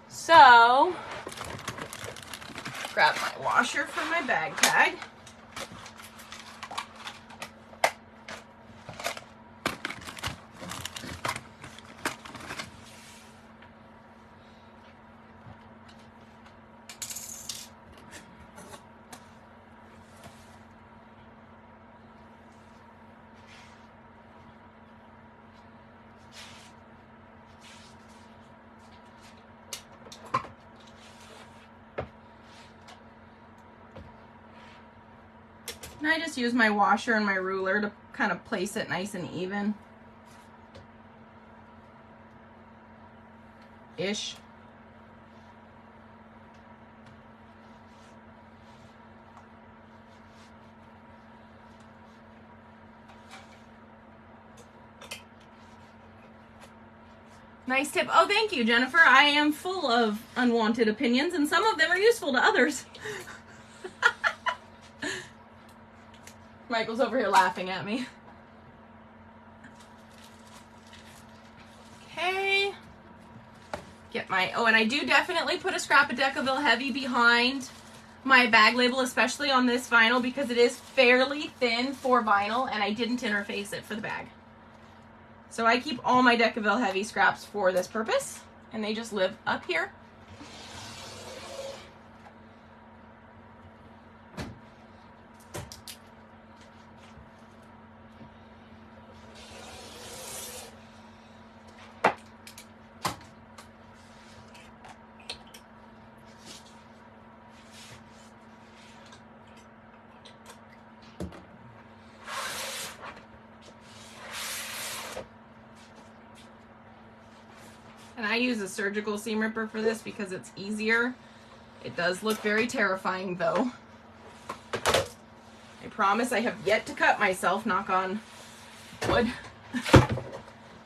So, grab my washer for my bag tag. And I just use my washer and my ruler to kind of place it nice and even. Ish. Nice tip. Oh, thank you, Jennifer. I am full of unwanted opinions, and some of them are useful to others. Michael's over here laughing at me. Okay. Get my, oh, and I do definitely put a scrap of Decaville Heavy behind my bag label, especially on this vinyl, because it is fairly thin for vinyl, and I didn't interface it for the bag. So I keep all my Decaville Heavy scraps for this purpose, and they just live up here. And I use a surgical seam ripper for this because it's easier. It does look very terrifying though. I promise I have yet to cut myself, knock on wood.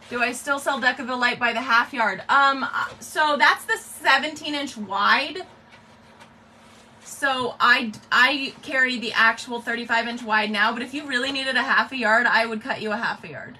Do I still sell Decaville Light by the half yard? So that's the 17-inch wide. So I carry the actual 35-inch wide now, but if you really needed a half a yard, I would cut you a half a yard.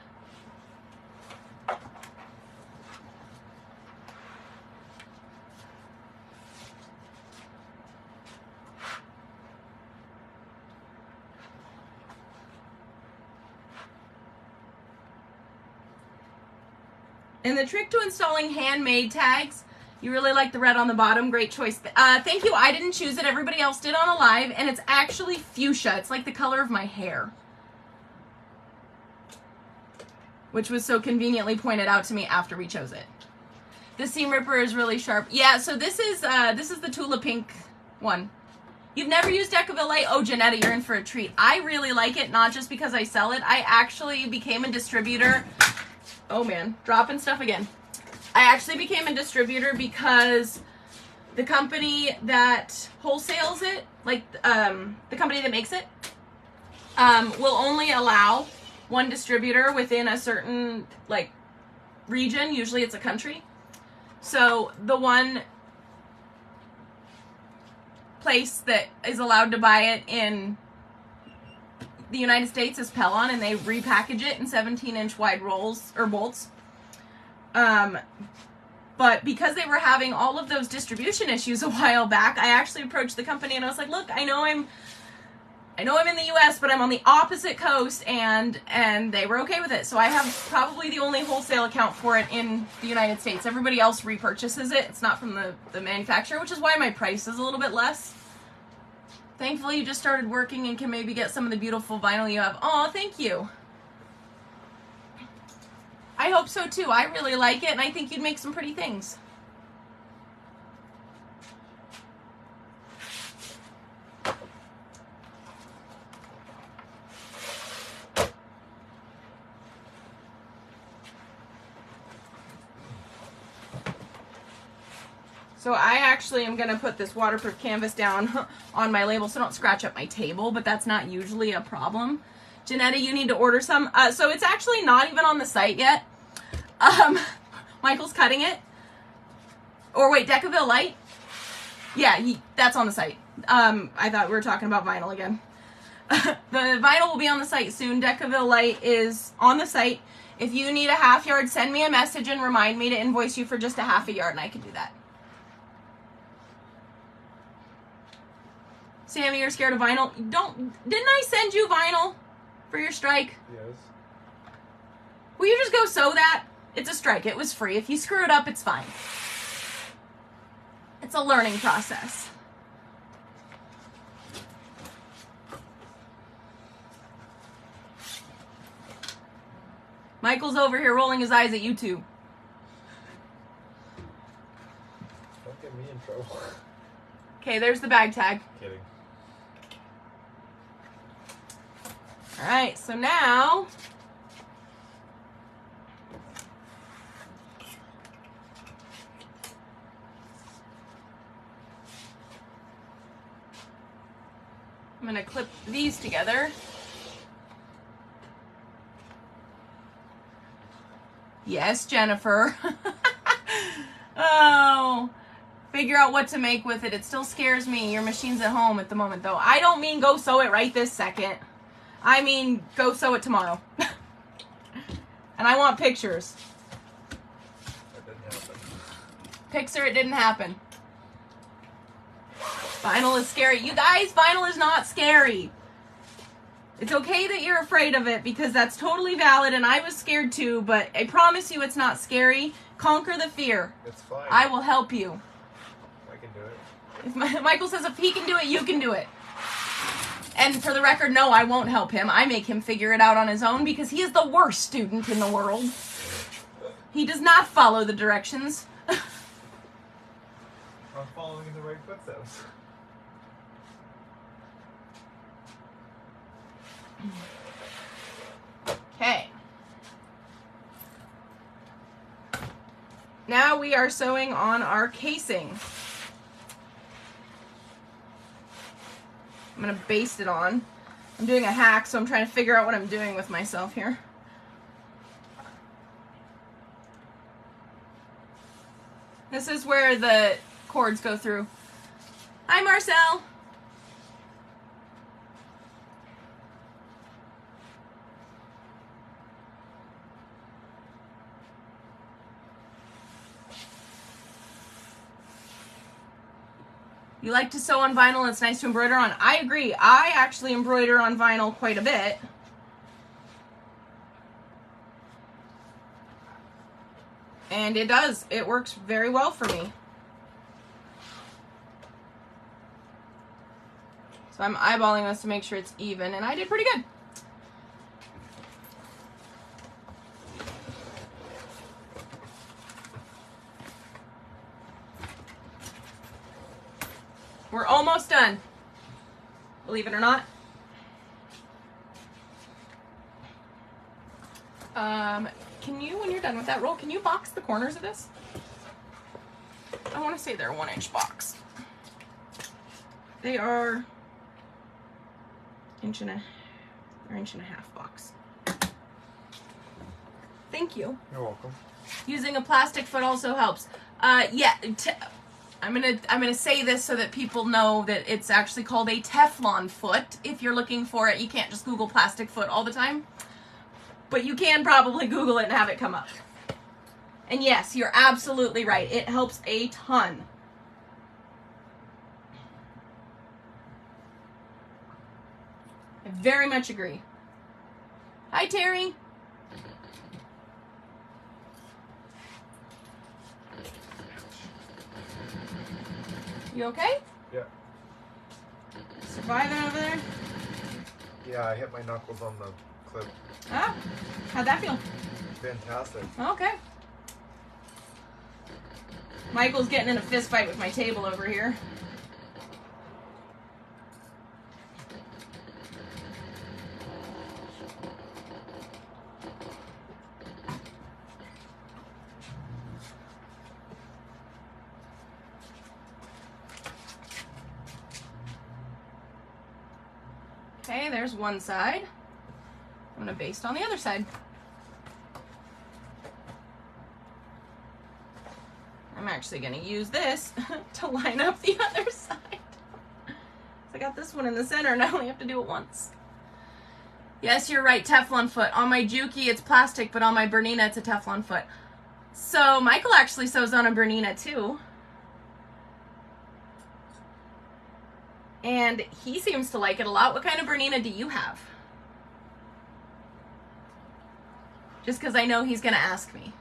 And the trick to installing handmade tags, you really like the red on the bottom. Great choice. Thank you. I didn't choose it. Everybody else did on a live. And it's actually fuchsia. It's like the color of my hair. Which was so conveniently pointed out to me after we chose it. The seam ripper is really sharp. Yeah, so this is the Tula Pink one. You've never used Decaville Light? Oh, Janetta, you're in for a treat. I really like it, not just because I sell it. I actually became a distributor. Oh man, dropping stuff again. I actually became a distributor because the company that wholesales it, like the company that makes it, will only allow one distributor within a certain like region. Usually it's a country. So the one place that is allowed to buy it in the United States is Pellon, and they repackage it in 17-inch wide rolls or bolts. But because they were having all of those distribution issues a while back, I actually approached the company and I was like, look, I know I'm in the US, but I'm on the opposite coast, and they were okay with it. So I have probably the only wholesale account for it in the United States. Everybody else repurchases it. It's not from the manufacturer, which is why my price is a little bit less. Thankfully, you just started working and can maybe get some of the beautiful vinyl you have. Oh, thank you. I hope so too. I really like it, and I think you'd make some pretty things. So I actually am going to put this waterproof canvas down on my label so don't scratch up my table, but that's not usually a problem. Janetta, you need to order some. So it's actually not even on the site yet. Michael's cutting it. Or wait, Decaville Light? Yeah, that's on the site. I thought we were talking about vinyl again. The vinyl will be on the site soon. Decaville Light is on the site. If you need a half yard, send me a message and remind me to invoice you for just a half a yard, and I can do that. Sammy, you're scared of vinyl? Didn't I send you vinyl for your strike? Yes. Will you just go sew that? It's a strike. It was free. If you screw it up, it's fine. It's a learning process. Michael's over here rolling his eyes at you two. Don't get me in trouble. Okay, there's the bag tag. Kidding. All right, so now I'm going to clip these together. Yes, Jennifer. Oh, figure out what to make with it. It still scares me. Your machine's at home at the moment, though. I don't mean go sew it right this second. I mean go sew it tomorrow. And I want pictures. That didn't happen. Pixar, it didn't happen. Vinyl is scary. You guys, vinyl is not scary. It's okay that you're afraid of it because that's totally valid, and I was scared too, but I promise you it's not scary. Conquer the fear. It's fine. I will help you. I can do it. If Michael says if he can do it, you can do it. And for the record, no, I won't help him. I make him figure it out on his own because he is the worst student in the world. He does not follow the directions. I'm following in the right footsteps. Okay. Now we are sewing on our casing. I'm going to baste it on. I'm doing a hack, so I'm trying to figure out what I'm doing with myself here. This is where the cords go through. Hi, Marcel. You like to sew on vinyl, it's nice to embroider on. I agree. I actually embroider on vinyl quite a bit. And it does. It works very well for me. So I'm eyeballing this to make sure it's even, and I did pretty good. We're almost done. Believe it or not. Can you, when you're done with that roll, can you box the corners of this? I want to say they're a 1-inch box. They are inch and a half box. Thank you. You're welcome. Using a plastic foot also helps. Yeah, I'm gonna say this so that people know that it's actually called a Teflon foot. If you're looking for it, you can't just Google plastic foot all the time. But you can probably Google it and have it come up. And yes, you're absolutely right. It helps a ton. I very much agree. Hi, Terry. You okay? Yeah. Surviving over there? Yeah, I hit my knuckles on the clip. Ah, how'd that feel? Fantastic. Okay. Michael's getting in a fist fight with my table over here. Okay, there's one side. I'm going to baste on the other side. I'm actually going to use this to line up the other side. So I got this one in the center and I only have to do it once. Yes, you're right, Teflon foot. On my Juki, it's plastic, but on my Bernina, it's a Teflon foot. So Michael actually sews on a Bernina too. And he seems to like it a lot. What kind of Bernina do you have? Just because I know he's going to ask me.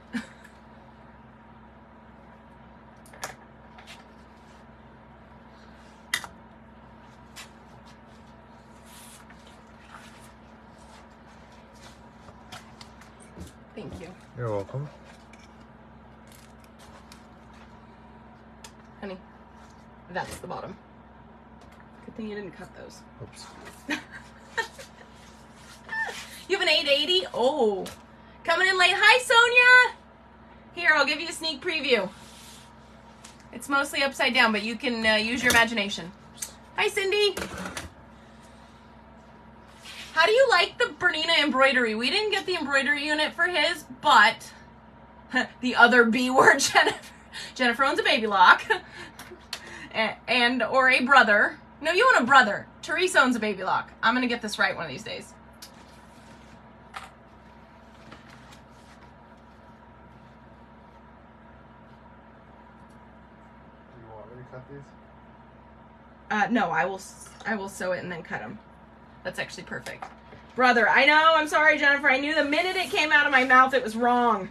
Thank you. You're welcome. Honey, that's the bottom. Good thing you didn't cut those. Oops. You have an 880? Oh. Coming in late. Hi, Sonia. Here, I'll give you a sneak preview. It's mostly upside down, but you can use your imagination. Hi, Cindy. How do you like the Bernina embroidery? We didn't get the embroidery unit for his, but the other B word, Jennifer owns a baby lock. or a brother. No, you own a brother. Teresa owns a baby lock. I'm going to get this right one of these days. Do you want me to cut these? No, I will sew it and then cut them. That's actually perfect. Brother, I know. I'm sorry, Jennifer. I knew the minute it came out of my mouth it was wrong.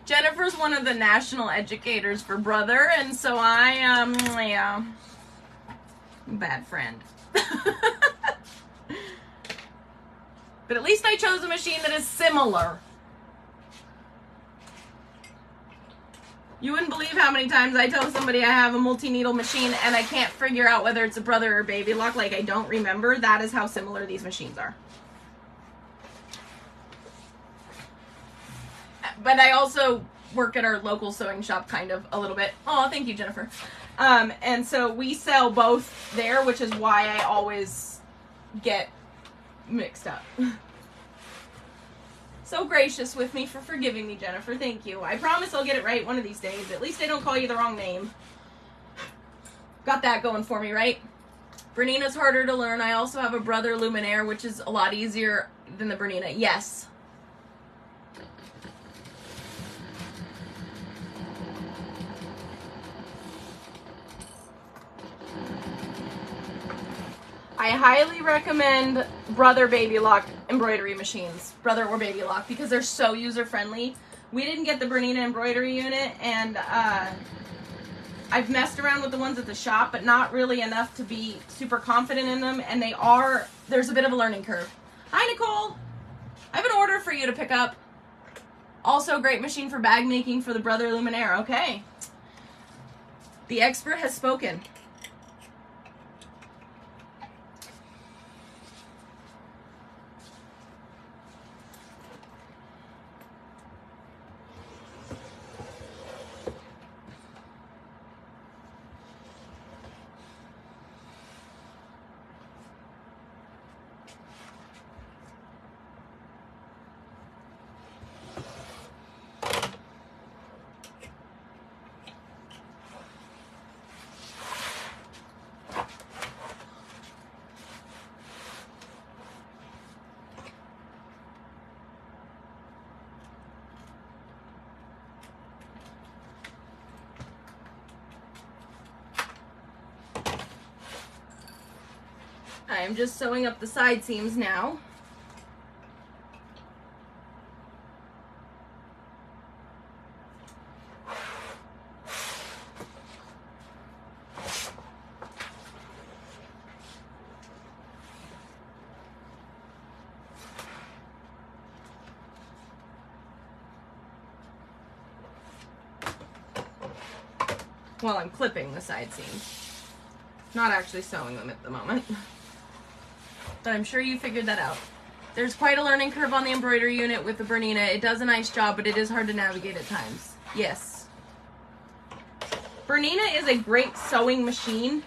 Jennifer's one of the national educators for brother, and so I yeah, bad friend. But at least I chose a machine that is similar. You wouldn't believe how many times I tell somebody I have a multi-needle machine and I can't figure out whether it's a brother or baby lock. Like, I don't remember. That is how similar these machines are. But I also work at our local sewing shop kind of a little bit. Oh, thank you, Jennifer. And so we sell both there, which is why I always get mixed up. So gracious with me for forgiving me, Jennifer. Thank you. I promise I'll get it right one of these days. At least I don't call you the wrong name. Got that going for me, right? Bernina's harder to learn. I also have a brother Luminaire, which is a lot easier than the Bernina. Yes. I highly recommend Brother Baby Lock. embroidery machines, Brother or Baby Lock, because they're so user-friendly. We didn't get the Bernina embroidery unit, and I've messed around with the ones at the shop, but not really enough to be super confident in them, and there's a bit of a learning curve. Hi, Nicole! I have an order for you to pick up. Also, great machine for bag making for the Brother Luminaire. Okay. The expert has spoken. I'm just sewing up the side seams now. While I'm clipping the side seams. Not actually sewing them at the moment. But I'm sure you figured that out. There's quite a learning curve on the embroidery unit with the Bernina. It does a nice job, but it is hard to navigate at times. Yes. Bernina is a great sewing machine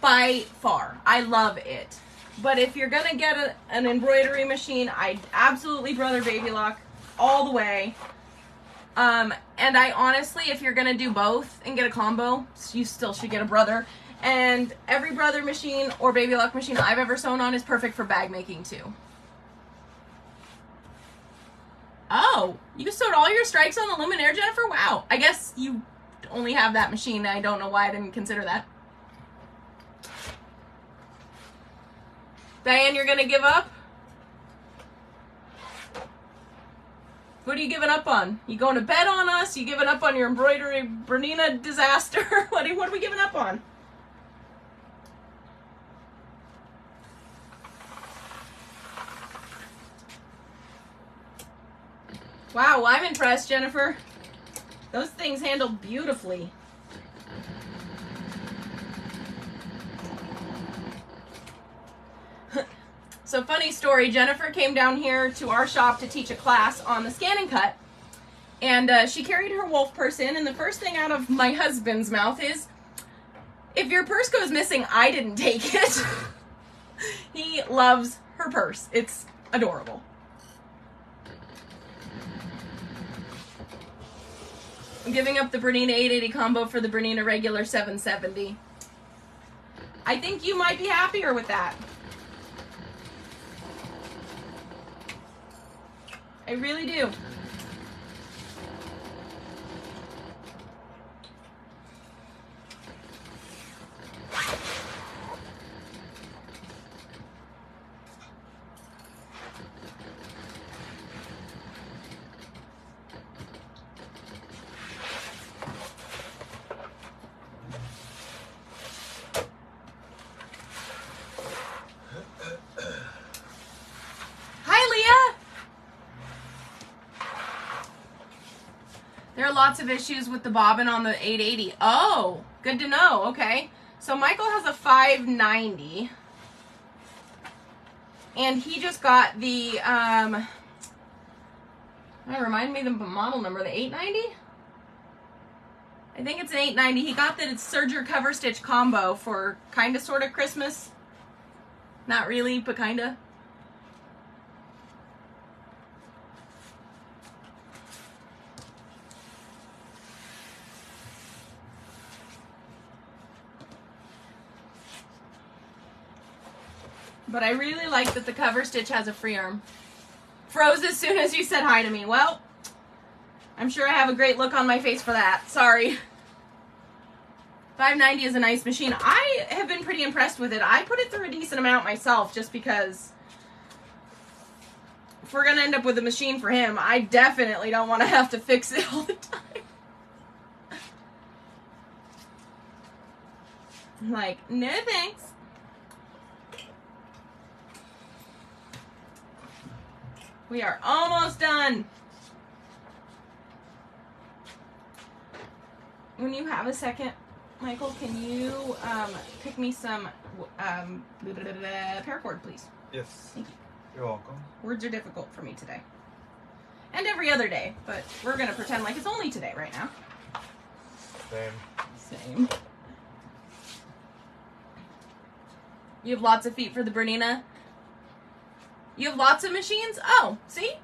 by far. I love it. But if you're gonna get an embroidery machine, I'd absolutely Brother Baby Lock all the way. And I honestly, if you're gonna do both and get a combo, you still should get a Brother. And every Brother machine or Baby Lock machine I've ever sewn on is perfect for bag making too. Oh, you sewed all your strikes on the Luminaire, Jennifer? Wow. I guess you only have that machine. I don't know why I didn't consider that. Diane, you're gonna give up? What are you giving up on? You going to bed on us? You giving up on your embroidery Bernina disaster? What are we giving up on? Wow, I'm impressed, Jennifer. Those things handle beautifully. So funny story, Jennifer came down here to our shop to teach a class on the scan and cut, and she carried her wolf purse in, and the first thing out of my husband's mouth is, if your purse goes missing, I didn't take it. He loves her purse. It's adorable. I'm giving up the Bernina 880 combo for the Bernina regular 770. I think you might be happier with that. I really do. There are lots of issues with the bobbin on the 880. Oh, good to know. Okay. So Michael has a 590. And he just got the, remind me the model number, the 890? I think it's an 890. He got the serger cover stitch combo for kinda sorta Christmas. Not really, but kinda. But I really like that the cover stitch has a free arm. Froze as soon as you said hi to me. Well, I'm sure I have a great look on my face for that. Sorry. 590 is a nice machine. I have been pretty impressed with it. I put it through a decent amount myself just because if we're gonna end up with a machine for him, I definitely don't want to have to fix it all the time. Like, no thanks. We are almost done. When you have a second, Michael, can you pick me some paracord, please? Yes. Thank you. You're welcome. Words are difficult for me today. And every other day, but we're going to pretend like it's only today right now. Same. You have lots of feet for the Bernina? You have lots of machines? Oh, see?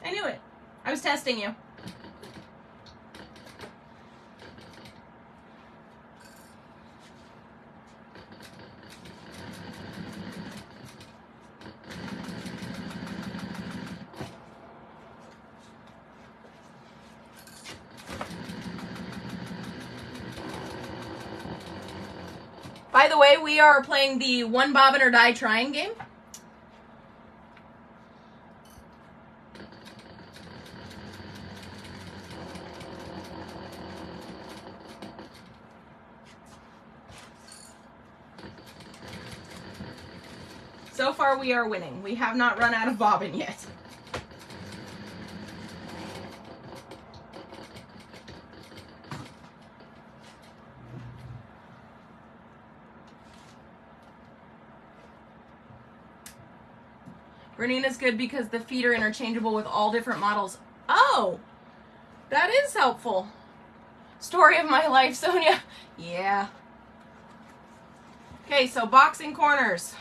I knew it. I was testing you. By the way, we are playing the one bobbin or die trying game. So far we are winning. We have not run out of bobbin yet. Bernina's good because the feet are interchangeable with all different models. Oh, that is helpful. Story of my life, Sonia. Yeah. Okay, so boxing corners.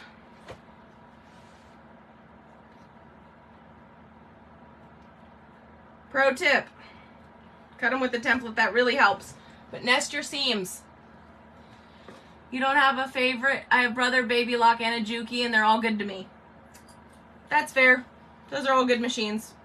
Pro tip. Cut them with the template, that really helps. But nest your seams. You don't have a favorite? I have Brother, Baby Lock, and a Juki, and they're all good to me. That's fair. Those are all good machines.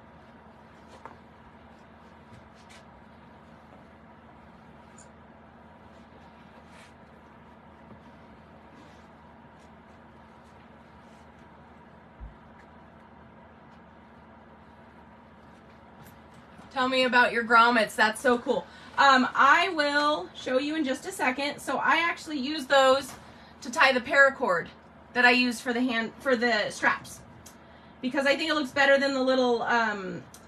Tell me about your grommets. That's so cool. I will show you in just a second. So I actually use those to tie the paracord that I use for the straps, because I think it looks better than the little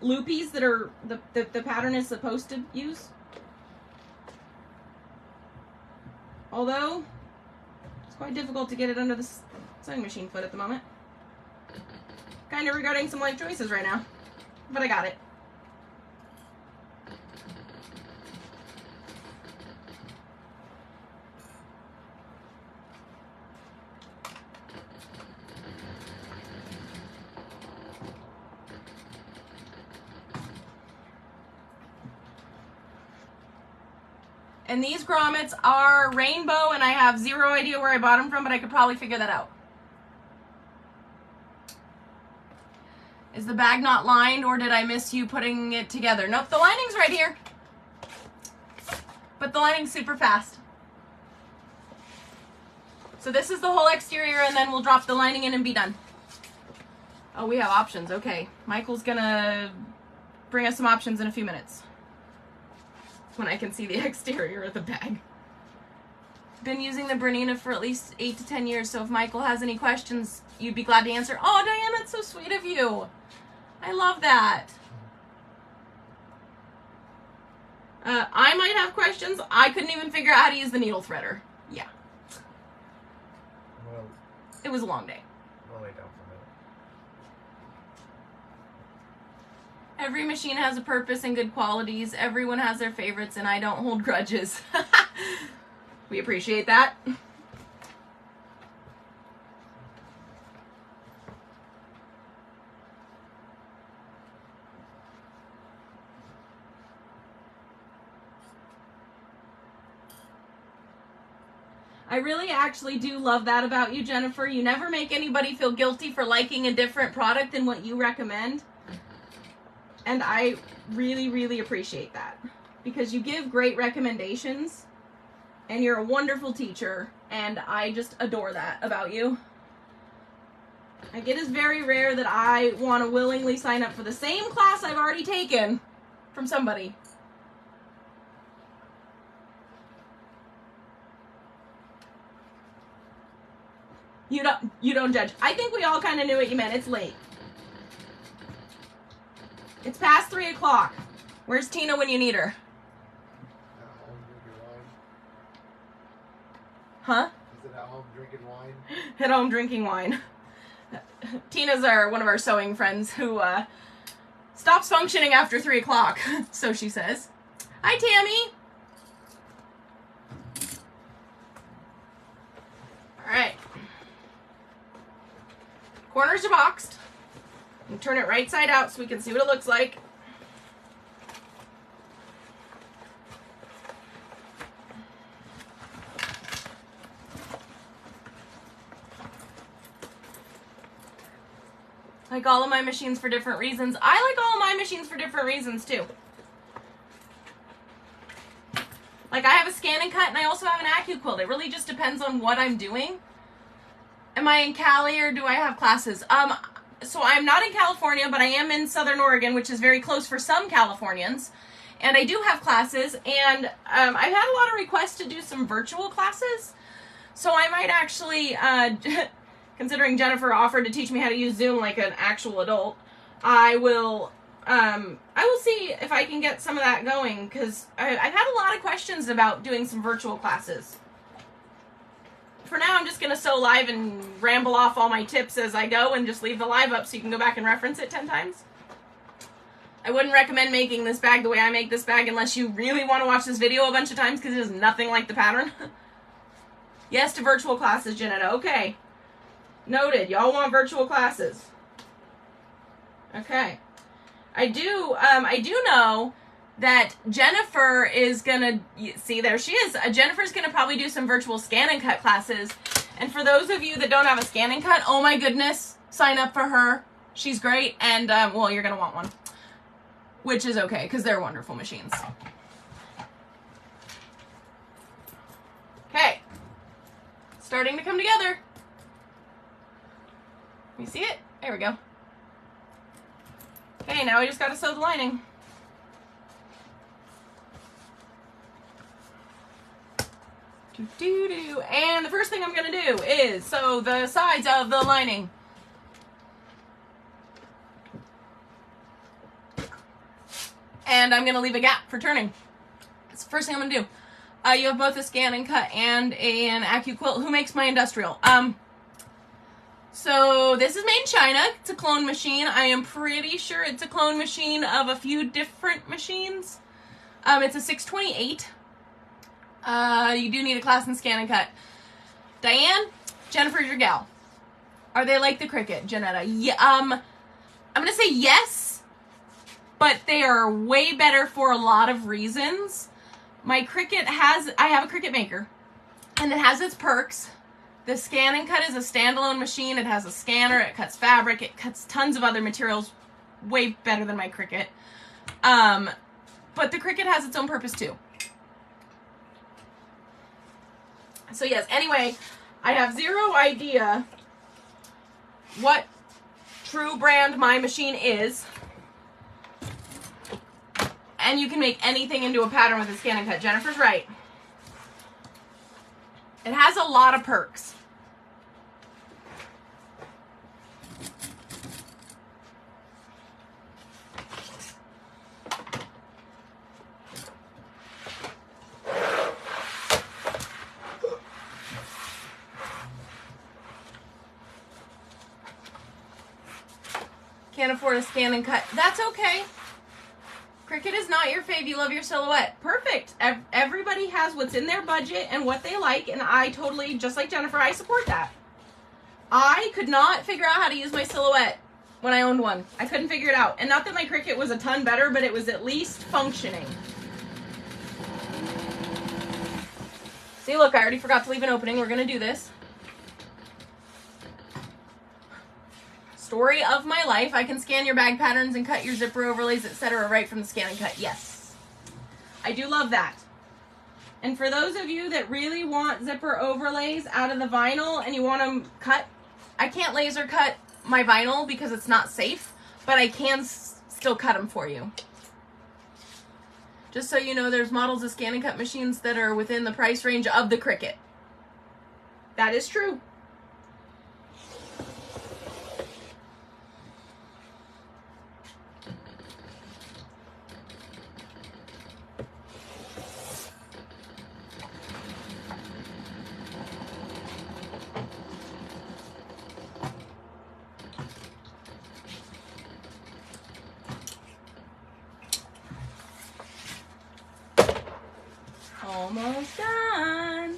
loopies that are the pattern is supposed to use. Although it's quite difficult to get it under the sewing machine foot at the moment. Kind of regretting some life choices right now, but I got it. And these grommets are rainbow, and I have zero idea where I bought them from, but I could probably figure that out. Is the bag not lined, or did I miss you putting it together? Nope, the lining's right here. But the lining's super fast. So this is the whole exterior, and then we'll drop the lining in and be done. Oh, we have options. Okay. Michael's gonna bring us some options in a few minutes, when I can see the exterior of the bag. Been using the Bernina for at least 8 to 10 years, so if Michael has any questions, you'd be glad to answer. Oh, Diane, that's so sweet of you. I love that. I might have questions. I couldn't even figure out how to use the needle threader. Yeah. Well, It was a long day. I'll lay down for a minute. Every machine has a purpose and good qualities. Everyone has their favorites, and I don't hold grudges. We appreciate that. I really actually do love that about you, Jennifer. You never make anybody feel guilty for liking a different product than what you recommend. And I really, really appreciate that, because you give great recommendations and you're a wonderful teacher, and I just adore that about you. Like, it is very rare that I want to willingly sign up for the same class I've already taken from somebody. You don't judge. I think we all kind of knew what you meant. It's late. It's past 3 o'clock. Where's Tina when you need her? Huh? Is it at home drinking wine? At home drinking wine. Tina's one of our sewing friends who stops functioning after 3 o'clock, so she says. Hi, Tammy. All right. Corners are boxed. And turn it right side out so we can see what it looks like. Like all of my machines for different reasons. I like all of my machines for different reasons too. Like I have a scan and cut and I also have an AccuQuilt. It really just depends on what I'm doing. Am I in Cali or do I have classes? So I'm not in California, but I am in Southern Oregon, which is very close for some Californians. And I do have classes, and I've had a lot of requests to do some virtual classes. So I might actually, considering Jennifer offered to teach me how to use Zoom like an actual adult, I will see if I can get some of that going, because I've had a lot of questions about doing some virtual classes. For now, I'm just going to sew live and ramble off all my tips as I go and just leave the live up so you can go back and reference it 10 times. I wouldn't recommend making this bag the way I make this bag unless you really want to watch this video a bunch of times because it is nothing like the pattern. Yes to virtual classes, Janetta. Okay. Noted. Y'all want virtual classes. Okay. I do know that Jennifer is gonna, see, there she is. Jennifer's gonna probably do some virtual scan and cut classes. And for those of you that don't have a scan and cut, oh my goodness, sign up for her. She's great. And, well, you're gonna want one. Which is okay, because they're wonderful machines. Okay. Starting to come together. You see it? There we go. Okay, now we just gotta sew the lining. And the first thing I'm going to do is sew the sides of the lining. And I'm going to leave a gap for turning. That's the first thing I'm going to do. You have both a scan and cut and an AccuQuilt. Who makes my industrial? So this is made in China. It's a clone machine. I am pretty sure it's a clone machine of a few different machines. It's a 628. You do need a class in scan and cut. Diane, Jennifer's your gal. Are they like the Cricut, Janetta? Yeah, I'm gonna say yes, but they are way better for a lot of reasons. My Cricut I have a Cricut Maker, and it has its perks. The scan and cut is a standalone machine. It has a scanner, it cuts fabric, it cuts tons of other materials, way better than my Cricut. But the Cricut has its own purpose too. So yes, anyway, I have zero idea what true brand my machine is. And you can make anything into a pattern with a scan and cut. Jennifer's right. It has a lot of perks. Can't afford a scan and cut. That's okay. Cricut is not your fave. You love your silhouette. Perfect. Everybody has what's in their budget and what they like, and I totally, just like Jennifer, I support that. I could not figure out how to use my silhouette when I owned one. I couldn't figure it out. And not that my Cricut was a ton better, but it was at least functioning. See, look, I already forgot to leave an opening. We're going to do this. Story of my life. I can scan your bag patterns and cut your zipper overlays, etc. right from the scan and cut. Yes. I do love that. And for those of you that really want zipper overlays out of the vinyl and you want them cut, I can't laser cut my vinyl because it's not safe, but I can still cut them for you. Just so you know, there's models of ScanNCut machines that are within the price range of the Cricut. That is true. Almost done.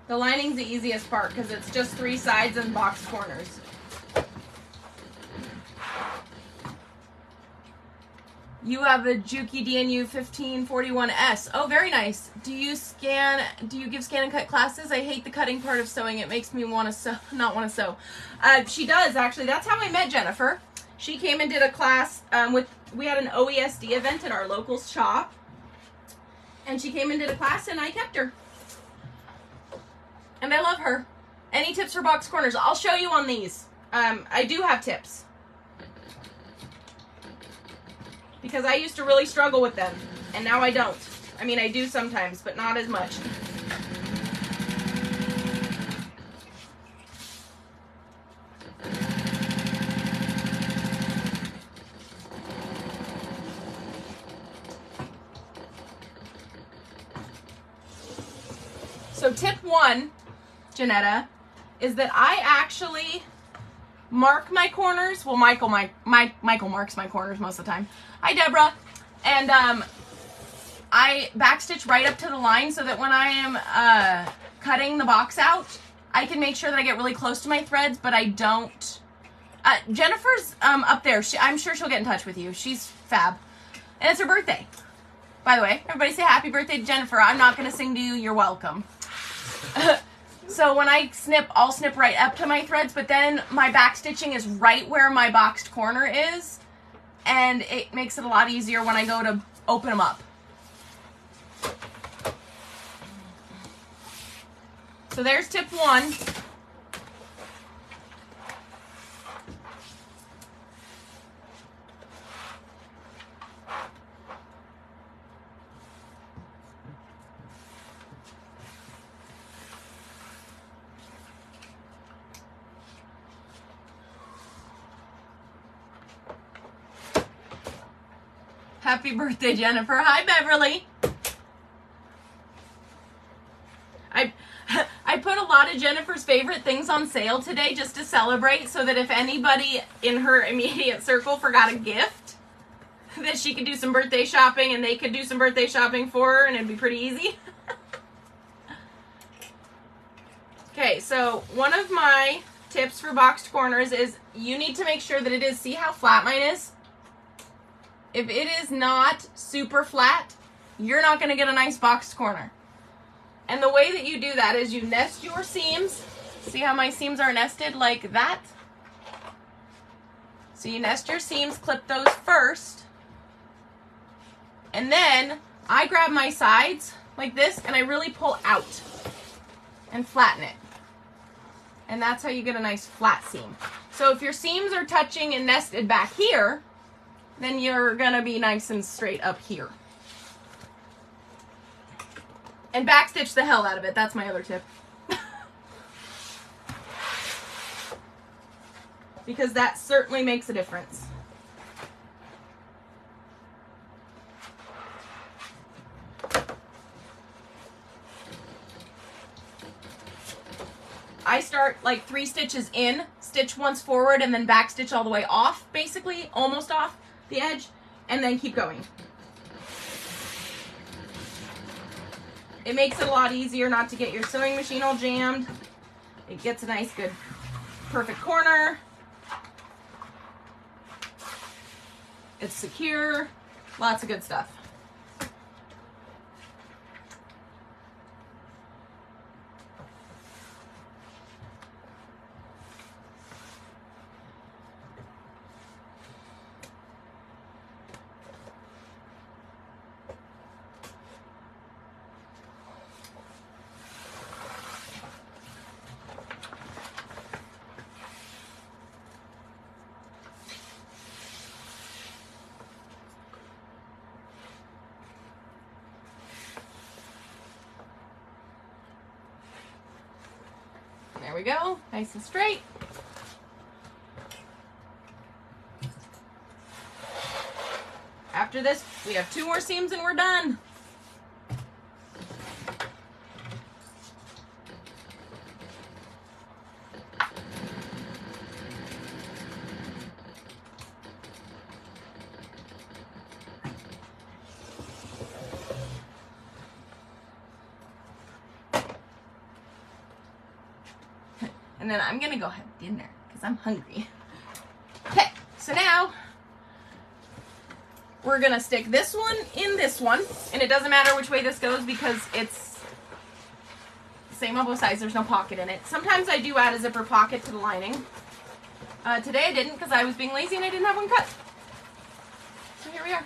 The lining's the easiest part because it's just 3 sides and box corners. You have a Juki DNU 1541S. Oh, very nice. Do you give ScanNCut classes? I hate the cutting part of sewing. It makes me want to not want to sew. She does, actually. That's how I met Jennifer. She came and did a class we had an OESD event at our local shop. And she came and did a class and I kept her. And I love her. Any tips for box corners? I'll show you on these. I do have tips. Because I used to really struggle with them, and now I don't. I mean, I do sometimes, but not as much. So tip 1, Janetta, is that I actually mark my corners. Well, Michael marks my corners most of the time. Hi, Deborah. And I backstitch right up to the line so that when I am cutting the box out, I can make sure that I get really close to my threads, but I don't. Jennifer's up there. I'm sure she'll get in touch with you. She's fab. And it's her birthday. By the way, everybody say happy birthday to Jennifer. I'm not going to sing to you. You're welcome. So when I snip, I'll snip right up to my threads, but then my back stitching is right where my boxed corner is, and it makes it a lot easier when I go to open them up. So there's tip 1. Happy birthday, Jennifer. Hi, Beverly. I put a lot of Jennifer's favorite things on sale today just to celebrate, so that if anybody in her immediate circle forgot a gift, that she could do some birthday shopping and they could do some birthday shopping for her and it'd be pretty easy. Okay, so one of my tips for boxed corners is you need to make sure that it is, see how flat mine is? If it is not super flat, you're not going to get a nice boxed corner. And the way that you do that is you nest your seams. See how my seams are nested like that? So you nest your seams, clip those first. And then I grab my sides like this and I really pull out and flatten it. And that's how you get a nice flat seam. So if your seams are touching and nested back here, then you're gonna be nice and straight up here. And backstitch the hell out of it. That's my other tip. Because that certainly makes a difference. I start like 3 stitches in, stitch once forward, and then backstitch all the way off, basically, almost off the edge, and then keep going. It makes it a lot easier not to get your sewing machine all jammed. It gets a nice, good, perfect corner. It's secure. Lots of good stuff. we go. Nice and straight. After this, we have 2 more seams and we're done. And then I'm gonna go have dinner because I'm hungry. Okay, so now we're gonna stick this one in this one, and it doesn't matter which way this goes because it's the same on both sides. There's no pocket in it. Sometimes I do add a zipper pocket to the lining. Today I didn't because I was being lazy and I didn't have one cut. So here we are.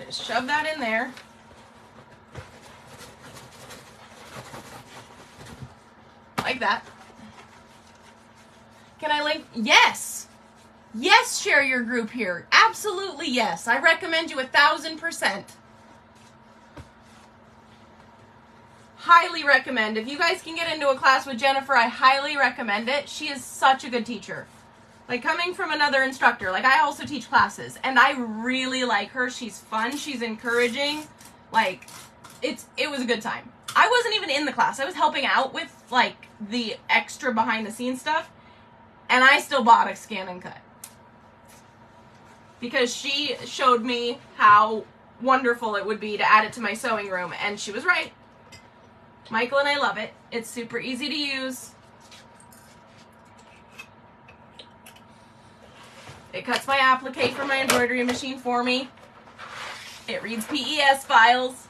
Just shove that in there. Like that. Can I link? Yes! Yes, share your group here. Absolutely yes. I recommend you 1,000%. Highly recommend. If you guys can get into a class with Jennifer, I highly recommend it. She is such a good teacher. Like, coming from another instructor, like, I also teach classes, and I really like her. She's fun. She's encouraging. Like, it was a good time. I wasn't even in the class. I was helping out with, like, the extra behind-the-scenes stuff, and I still bought a scan and cut. Because she showed me how wonderful it would be to add it to my sewing room, and she was right. Michael and I love it. It's super easy to use. It cuts my applique from my embroidery machine for me. It reads PES files.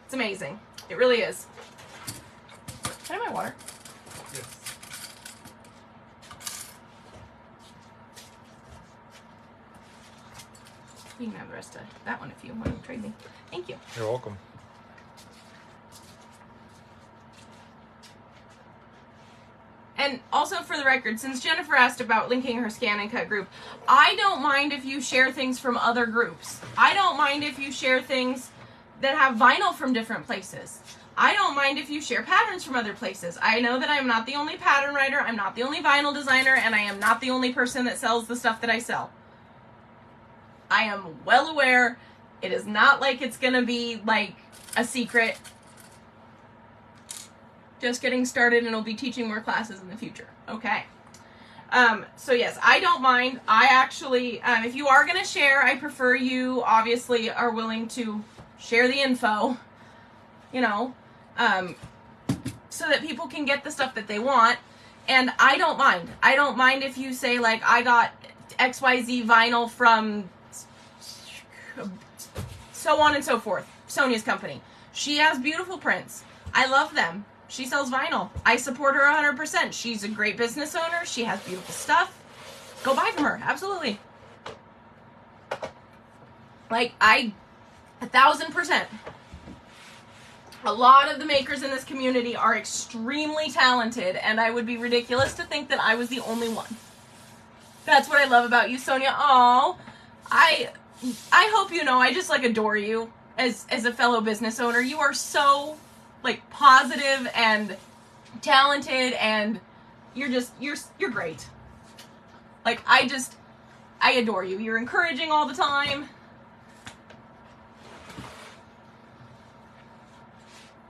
It's amazing. It really is. Can I have my water? Yes. You can have the rest of that one if you want to trade me. Thank you. You're welcome. And also, for the record, since Jennifer asked about linking her scan and cut group, I don't mind if you share things from other groups. I don't mind if you share things that have vinyl from different places. I don't mind if you share patterns from other places. I know that I'm not the only pattern writer, I'm not the only vinyl designer, and I am not the only person that sells the stuff that I sell. I am well aware. It is not like it's gonna be like a secret. Just getting started, and I'll be teaching more classes in the future. Okay. So yes, I don't mind. I actually, if you are going to share, I prefer you obviously are willing to share the info, you know, so that people can get the stuff that they want. And I don't mind. I don't mind if you say, like, I got XYZ vinyl from so on and so forth. Sonia's company. She has beautiful prints. I love them. She sells vinyl. I support her 100%. She's a great business owner. She has beautiful stuff. Go buy from her. Absolutely. Like, 1,000%. A lot of the makers in this community are extremely talented, and I would be ridiculous to think that I was the only one. That's what I love about you, Sonia. Oh, I hope you know I just, like, adore you as a fellow business owner. You are so, like, positive and talented, and you're great. Like, I adore you. You're encouraging all the time.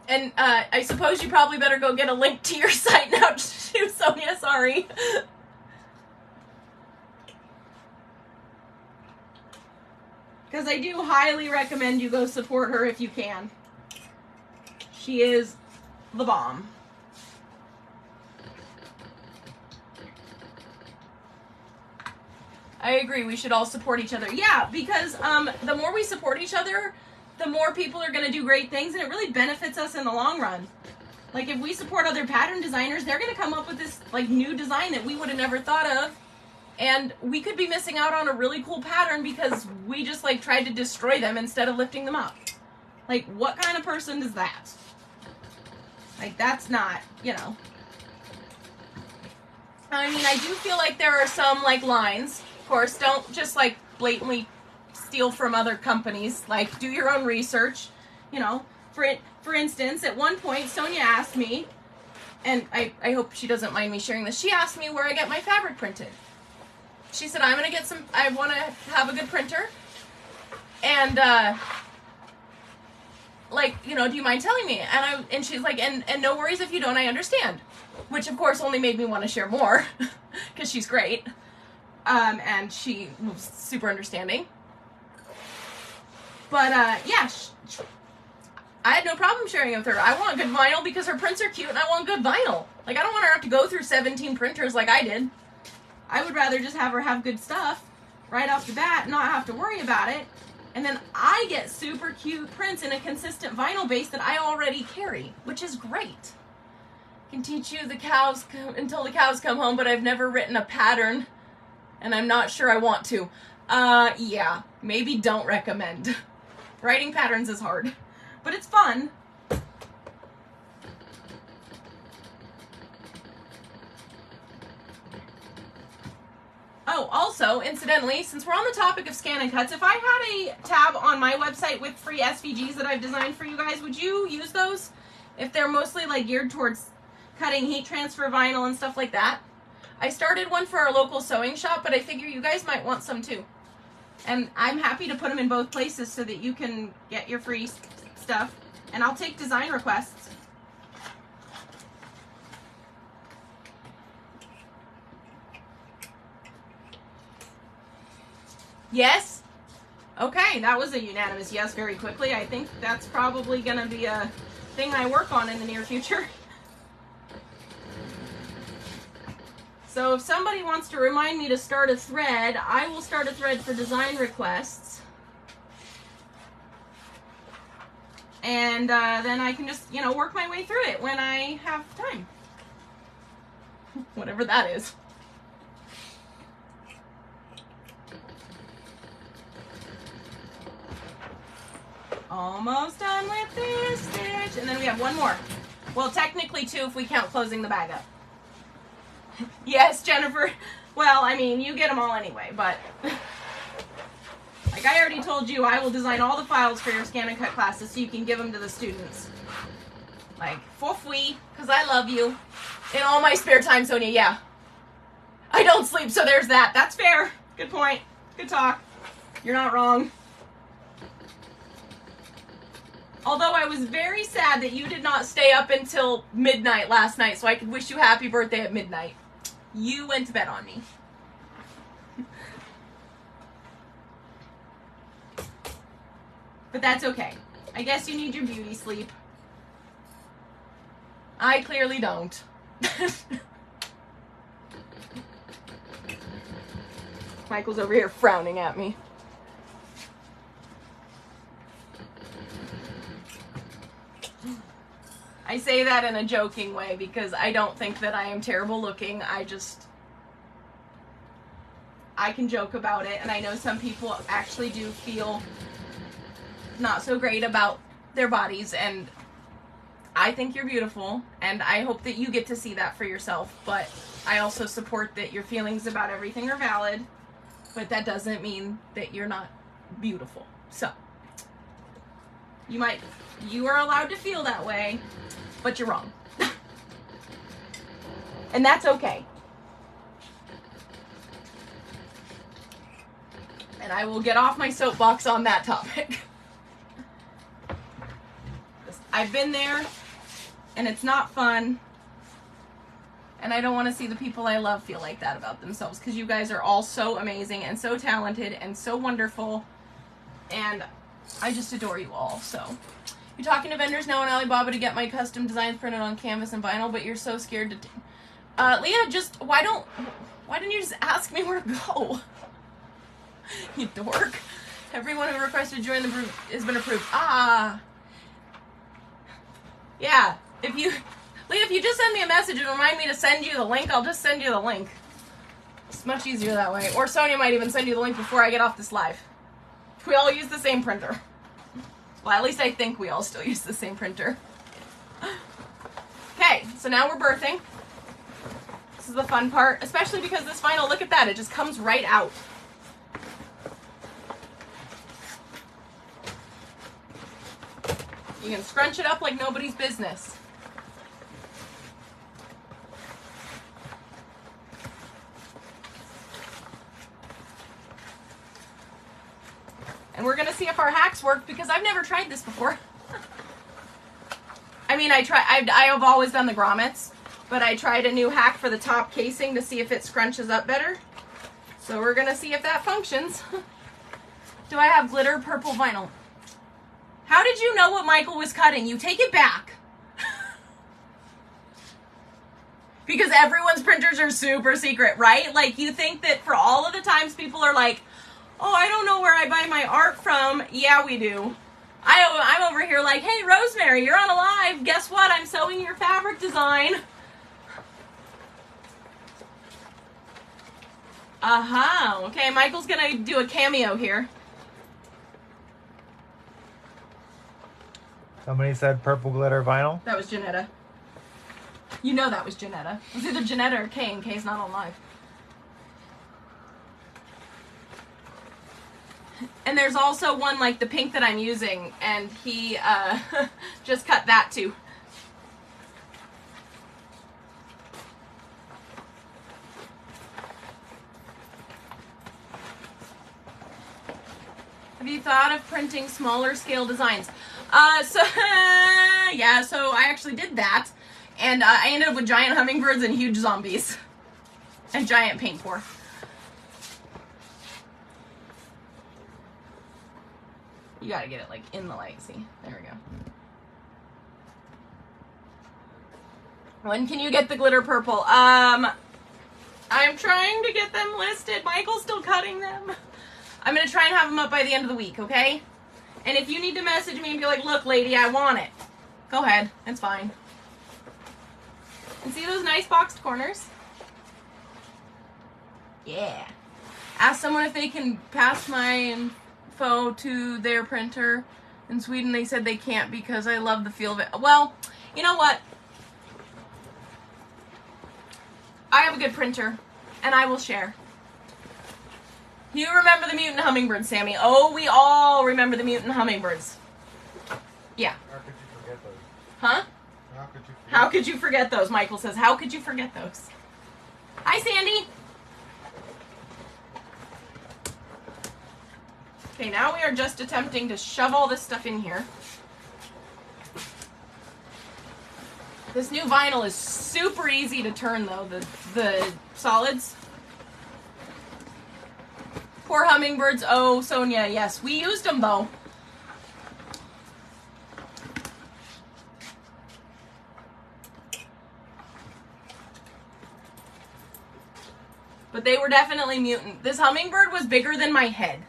And I suppose you probably better go get a link to your site now too, Sonia. Sorry. Because I do highly recommend you go support her if you can. She is the bomb. I agree, we should all support each other. Yeah, because the more we support each other, the more people are going to do great things, and it really benefits us in the long run. Like, if we support other pattern designers, they're going to come up with this, like, new design that we would have never thought of, and we could be missing out on a really cool pattern because we just, like, tried to destroy them instead of lifting them up. Like, what kind of person is that? Like, that's not, you know. I mean, I do feel like there are some, like, lines. Of course, don't just, like, blatantly steal from other companies. Like, do your own research. You know, for instance, at one point, Sonia asked me, and I hope she doesn't mind me sharing this, she asked me where I get my fabric printed. She said, I want to have a good printer, and, like, you know, do you mind telling me? And she's like, and no worries if you don't, I understand. Which, of course, only made me want to share more, because she's great, and she was super understanding. But, yeah, I had no problem sharing it with her. I want good vinyl because her prints are cute, and I want good vinyl. Like, I don't want her to have to go through 17 printers like I did. I would rather just have her have good stuff right off the bat, not have to worry about it. And then I get super cute prints in a consistent vinyl base that I already carry, which is great. Can teach you until the cows come home, but I've never written a pattern, and I'm not sure I want to. Yeah, maybe don't recommend. Writing patterns is hard, but it's fun. Oh, also, incidentally, since we're on the topic of ScanNCuts, if I had a tab on my website with free SVGs that I've designed for you guys, would you use those? If they're mostly like geared towards cutting heat transfer vinyl and stuff like that. I started one for our local sewing shop, but I figure you guys might want some too. And I'm happy to put them in both places so that you can get your free stuff. And I'll take design requests. Yes? Okay, that was a unanimous yes very quickly. I think that's probably going to be a thing I work on in the near future. So if somebody wants to remind me to start a thread, I will start a thread for design requests. And then I can just, you know, work my way through it when I have time. Whatever that is. Almost done with this stitch. And then we have one more. Well, technically two if we count closing the bag up. Yes, Jennifer. Well, I mean, you get them all anyway, but like I already told you, I will design all the files for your ScanNCut classes so you can give them to the students. Like, for free, because I love you. In all my spare time, Sonia, yeah. I don't sleep, so there's that. That's fair. Good point. Good talk. You're not wrong. Although I was very sad that you did not stay up until midnight last night so I could wish you happy birthday at midnight. You went to bed on me. But that's okay. I guess you need your beauty sleep. I clearly don't. Michael's over here frowning at me. I say that in a joking way because I don't think that I am terrible looking. I can joke about it, and I know some people actually do feel not so great about their bodies, and I think you're beautiful, and I hope that you get to see that for yourself, but I also support that your feelings about everything are valid, but that doesn't mean that you're not beautiful. So, you are allowed to feel that way, but you're wrong. And that's okay. And I will get off my soapbox on that topic. I've been there, and it's not fun. And I don't want to see the people I love feel like that about themselves, because you guys are all so amazing and so talented and so wonderful. And I just adore you all, so. You're talking to vendors now on Alibaba to get my custom designs printed on canvas and vinyl, but you're so scared to... Leah, just, why didn't you just ask me where to go? You dork. Everyone who requested to join the group has been approved. Ah. Yeah, Leah, if you just send me a message and remind me to send you the link, I'll just send you the link. It's much easier that way. Or Sonia might even send you the link before I get off this live. We all use the same printer. Well, at least I think we all still use the same printer. Okay, so now we're birthing. This is the fun part, especially because this vinyl, look at that, it just comes right out. You can scrunch it up like nobody's business. And we're going to see if our hacks work because I've never tried this before. I mean, I have always done the grommets, but I tried a new hack for the top casing to see if it scrunches up better. So we're going to see if that functions. Do I have glitter purple vinyl? How did you know what Michael was cutting? You take it back. Because everyone's printers are super secret, right? Like, you think that for all of the times people are like, oh, I don't know where I buy my art from. Yeah, we do. I'm over here like, hey, Rosemary, you're on a live. Guess what? I'm sewing your fabric design. Okay, Michael's going to do a cameo here. Somebody said purple glitter vinyl. That was Janetta. You know that was Janetta. It was either Janetta or Kay, and Kay's not on live. And there's also one like the pink that I'm using, and he just cut that too. Have you thought of printing smaller scale designs? So I actually did that, and I ended up with giant hummingbirds and huge zombies, and giant paint pour. You gotta get it like in the light, see? There we go. When can you get the glitter purple? I'm trying to get them listed. Michael's still cutting them. I'm gonna try and have them up by the end of the week, okay? And if you need to message me and be like, look, lady, I want it. Go ahead, it's fine. And see those nice boxed corners? Yeah. Ask someone if they can pass my info to their printer in Sweden. They said they can't because I love the feel of it. Well, you know what? I have a good printer, and I will share. You remember the mutant hummingbirds, Sammy? Oh, we all remember the mutant hummingbirds. Yeah. How could you forget those? Huh? How could you forget those? Michael says, how could you forget those? Hi, Sandy. Okay, now we are just attempting to shove all this stuff in here. This new vinyl is super easy to turn, though, the solids. Poor hummingbirds. Oh, Sonia, yes. We used them, though. But they were definitely mutant. This hummingbird was bigger than my head.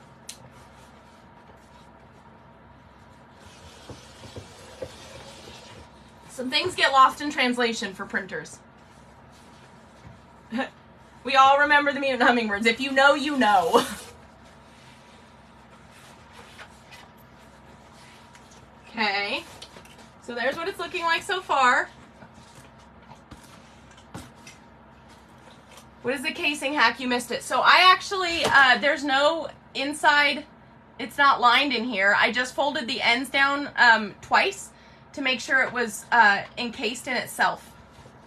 Some things get lost in translation for printers. We all remember the mutant hummingbirds. If you know, you know. Okay. So there's what it's looking like so far. What is the casing hack? You missed it. So I actually, there's no inside, it's not lined in here. I just folded the ends down twice to make sure it was encased in itself,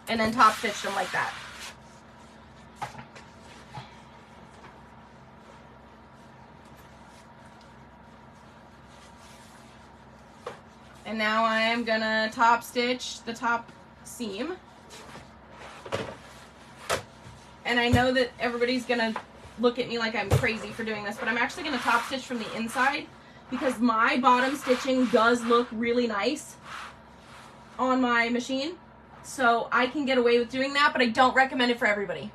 and then top stitched them like that. And now I am gonna top stitch the top seam. And I know that everybody's gonna look at me like I'm crazy for doing this, but I'm actually gonna top stitch from the inside because my bottom stitching does look really nice on my machine. So I can get away with doing that, but I don't recommend it for everybody.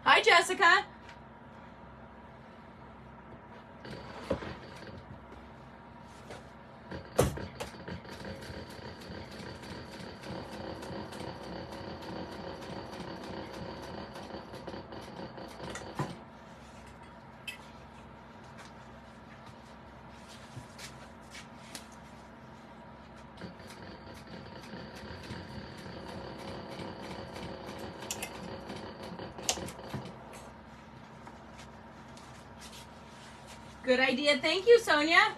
Hi, Jessica. Good idea. Thank you, Sonia.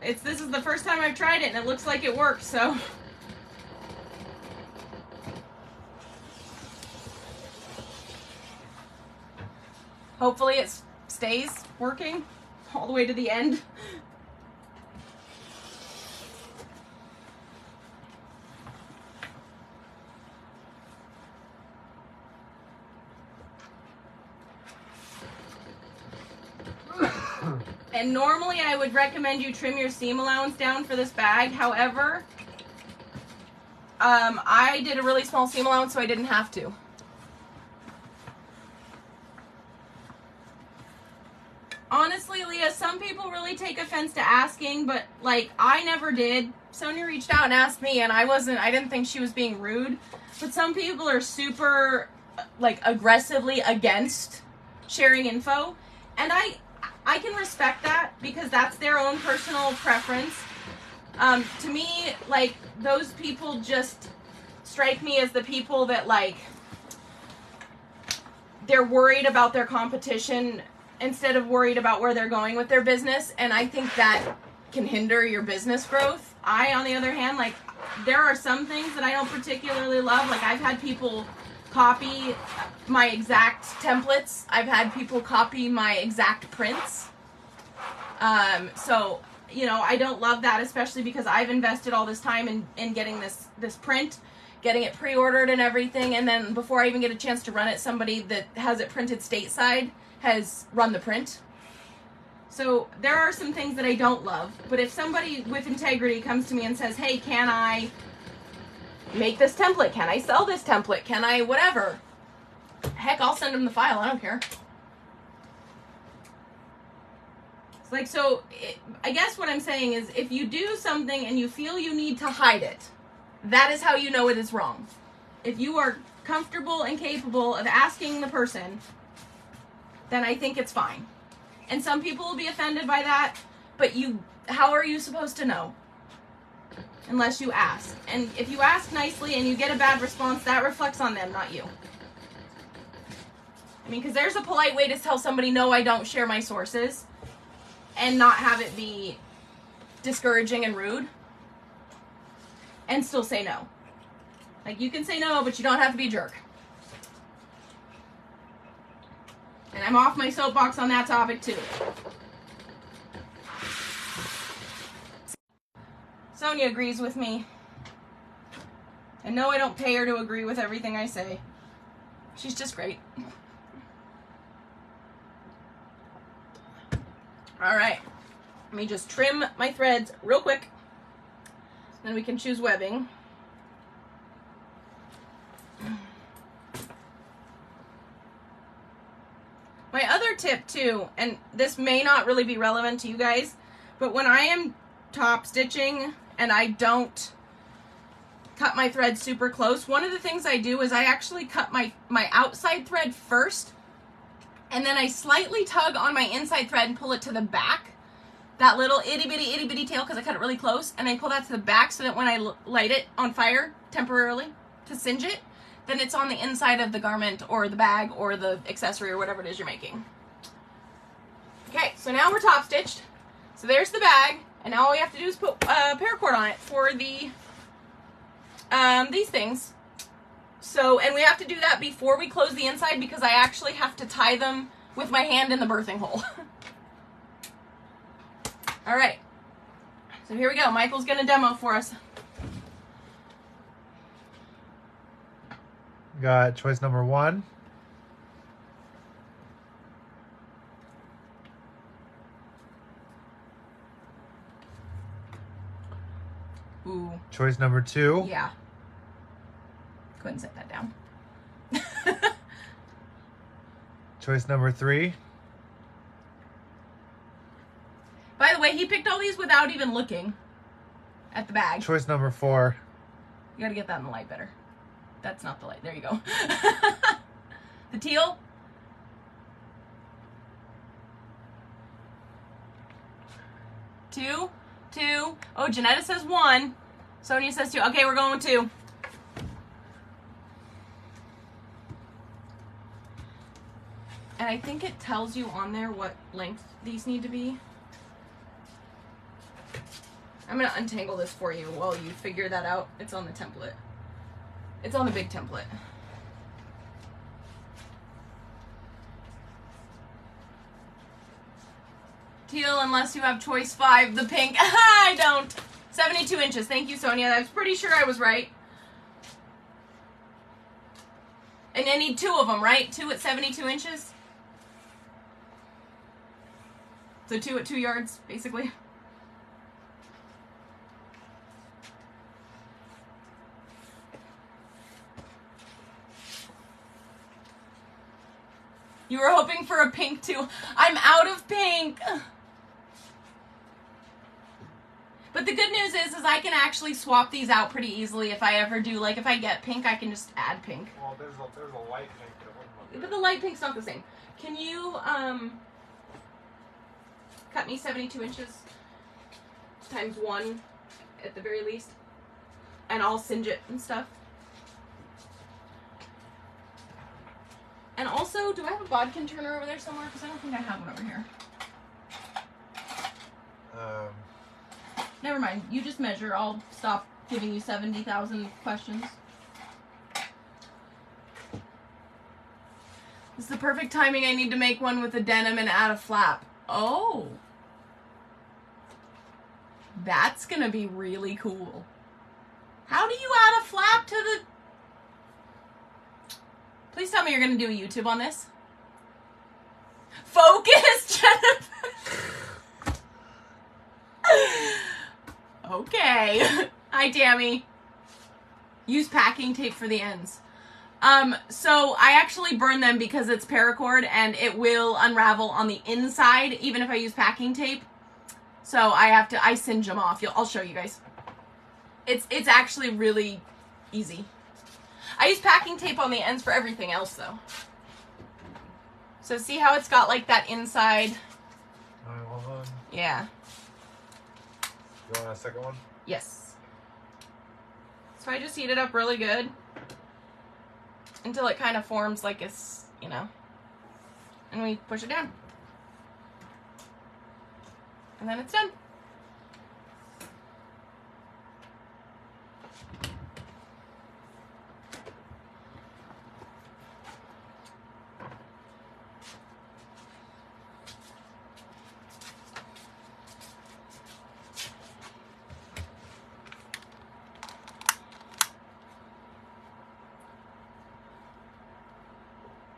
This is the first time I've tried it, and it looks like it works, so. Hopefully it stays working all the way to the end. And normally I would recommend you trim your seam allowance down for this bag. However, I did a really small seam allowance, so I didn't have to. Honestly, Leah, some people really take offense to asking, but like I never did. Sonia reached out and asked me, and I didn't think she was being rude. But some people are super like aggressively against sharing info, and I can respect that because that's their own personal preference. To me, like, those people just strike me as the people that, like, they're worried about their competition instead of worried about where they're going with their business, and I think that can hinder your business growth. On the other hand, like, there are some things that I don't particularly love. Like, I've had people copy my exact templates. I've had people copy my exact prints. So, you know, I don't love that, especially because I've invested all this time in getting this print, getting it pre-ordered and everything, and then before I even get a chance to run it, somebody that has it printed stateside has run the print. So there are some things that I don't love, but if somebody with integrity comes to me and says, hey, can I make this template? Can I sell this template? Can I whatever? Heck, I'll send them the file. I don't care. Like, so, I guess what I'm saying is, if you do something and you feel you need to hide it, that is how you know it is wrong. If you are comfortable and capable of asking the person, then I think it's fine. And some people will be offended by that, but how are you supposed to know? Unless you ask. And if you ask nicely and you get a bad response, that reflects on them, not you. I mean, because there's a polite way to tell somebody, no, I don't share my sources, and not have it be discouraging and rude, and still say no. Like, you can say no, but you don't have to be a jerk. And I'm off my soapbox on that topic too. Sonia agrees with me. And no, I don't pay her to agree with everything I say. She's just great. All right, let me just trim my threads real quick. Then we can choose webbing. My other tip too, and this may not really be relevant to you guys, but when I am top stitching and I don't cut my thread super close, one of the things I do is I actually cut my outside thread first, and then I slightly tug on my inside thread and pull it to the back. That little itty bitty tail, because I cut it really close, and I pull that to the back so that when I light it on fire temporarily to singe it, then it's on the inside of the garment or the bag or the accessory or whatever it is you're making. Okay, so now we're top stitched. So there's the bag, and now all we have to do is put paracord on it for the these things. So, and we have to do that before we close the inside because I actually have to tie them with my hand in the birthing hole. All right, so here we go. Michael's gonna demo for us. Got choice number 1. Ooh. Choice number 2. Yeah. Go ahead and set that down. Choice number 3. By the way, he picked all these without even looking at the bag. Choice number 4. You gotta get that in the light better. That's not the light. There you go. The teal. Two. Oh, Janetta says 1. Sonia says 2. Okay, we're going with 2. And I think it tells you on there what length these need to be. I'm going to untangle this for you while you figure that out. It's on the template. It's on the big template. Teal, unless you have choice 5, the pink. I don't. 72 inches. Thank you, Sonia. I was pretty sure I was right. And I need 2 of them, right? 2 at 72 inches? So 2 at 2 yards, basically. You were hoping for a pink too. I'm out of pink. But the good news is I can actually swap these out pretty easily if I ever do. Like if I get pink, I can just add pink. Well, there's a light pink that wouldn't look But good. the light pink's not the same. Can you cut me 72 inches times 1 at the very least? And I'll singe it and stuff. And also, do I have a bodkin turner over there somewhere? Because I don't think I have one over here. Never mind. You just measure. I'll stop giving you 70,000 questions. This is the perfect timing. I need to make one with a denim and add a flap. Oh. That's going to be really cool. How do you add a flap to the... Please tell me you're going to do a YouTube on this. Focus, Jennifer. Okay. Hi, Tammy. Use packing tape for the ends. So I actually burn them because it's paracord and it will unravel on the inside even if I use packing tape. So I singe them off. I'll show you guys. It's actually really easy. I use packing tape on the ends for everything else though. So see how it's got like that inside? Yeah. You want a second one? Yes. So I just heat it up really good until it kind of forms like it's, you know, and we push it down. And then it's done.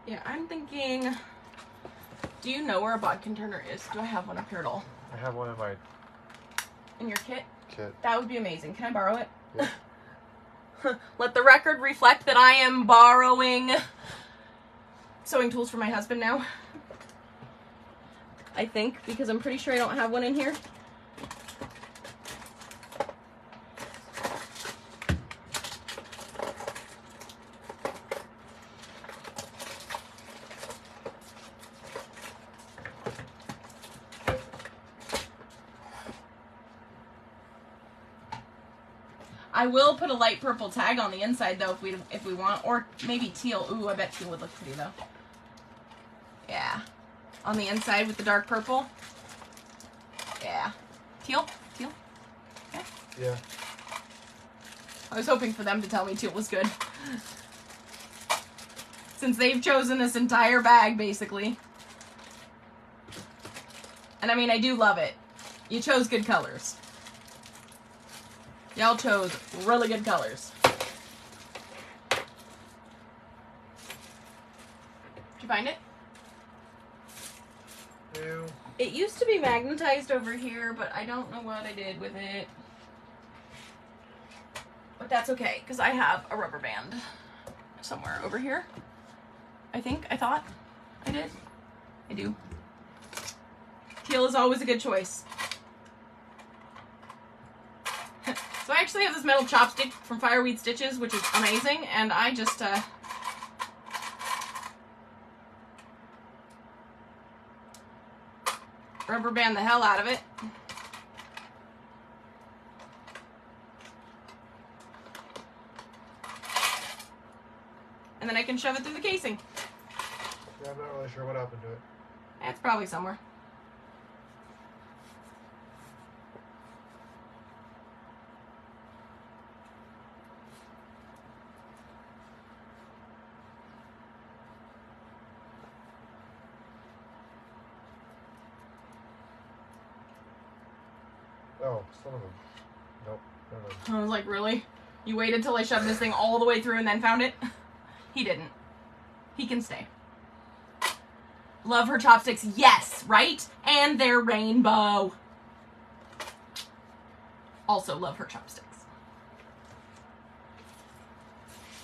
Yeah, I'm thinking, do you know where a bodkin turner is? Do I have one up here at all? I have one in my In your kit? kit. That would be amazing. Can I borrow it? Yeah. Let the record reflect that I am borrowing sewing tools for my husband now. I think, because I'm pretty sure I don't have one in here. I will put a light purple tag on the inside though if we want, or maybe teal. Ooh, I bet teal would look pretty though. Yeah, on the inside with the dark purple. Yeah, teal. Okay. Yeah. I was hoping for them to tell me teal was good, since they've chosen this entire bag basically. And I mean, I do love it. You chose good colors. Y'all chose really good colors. Did you find it? No. It used to be magnetized over here, but I don't know what I did with it. But that's okay, because I have a rubber band somewhere over here. I thought I did. I do. Teal is always a good choice. So I actually have this metal chopstick from Fireweed Stitches, which is amazing, and I just, rubber band the hell out of it. And then I can shove it through the casing. Yeah, I'm not really sure what happened to it. It's probably somewhere. Oh, son of a... Nope. Never mind. I was like, really? You waited till I shoved this thing all the way through and then found it? He didn't. He can stay. Love her chopsticks, yes, right? And they're rainbow. Also love her chopsticks.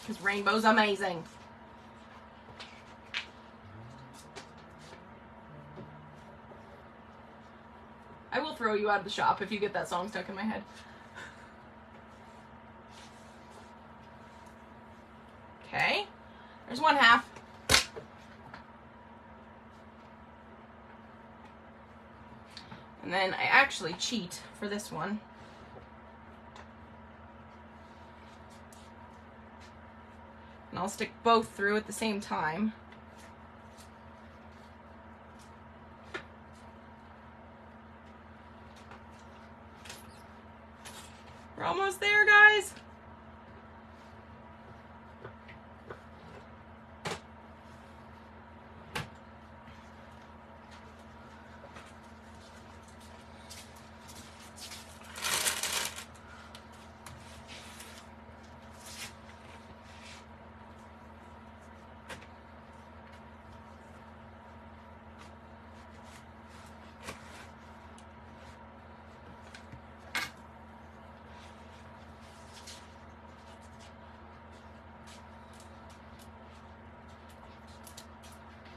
Because rainbow's amazing. I will throw you out of the shop if you get that song stuck in my head. Okay. There's one half. And then I actually cheat for this one. And I'll stick both through at the same time. We're almost there, guys.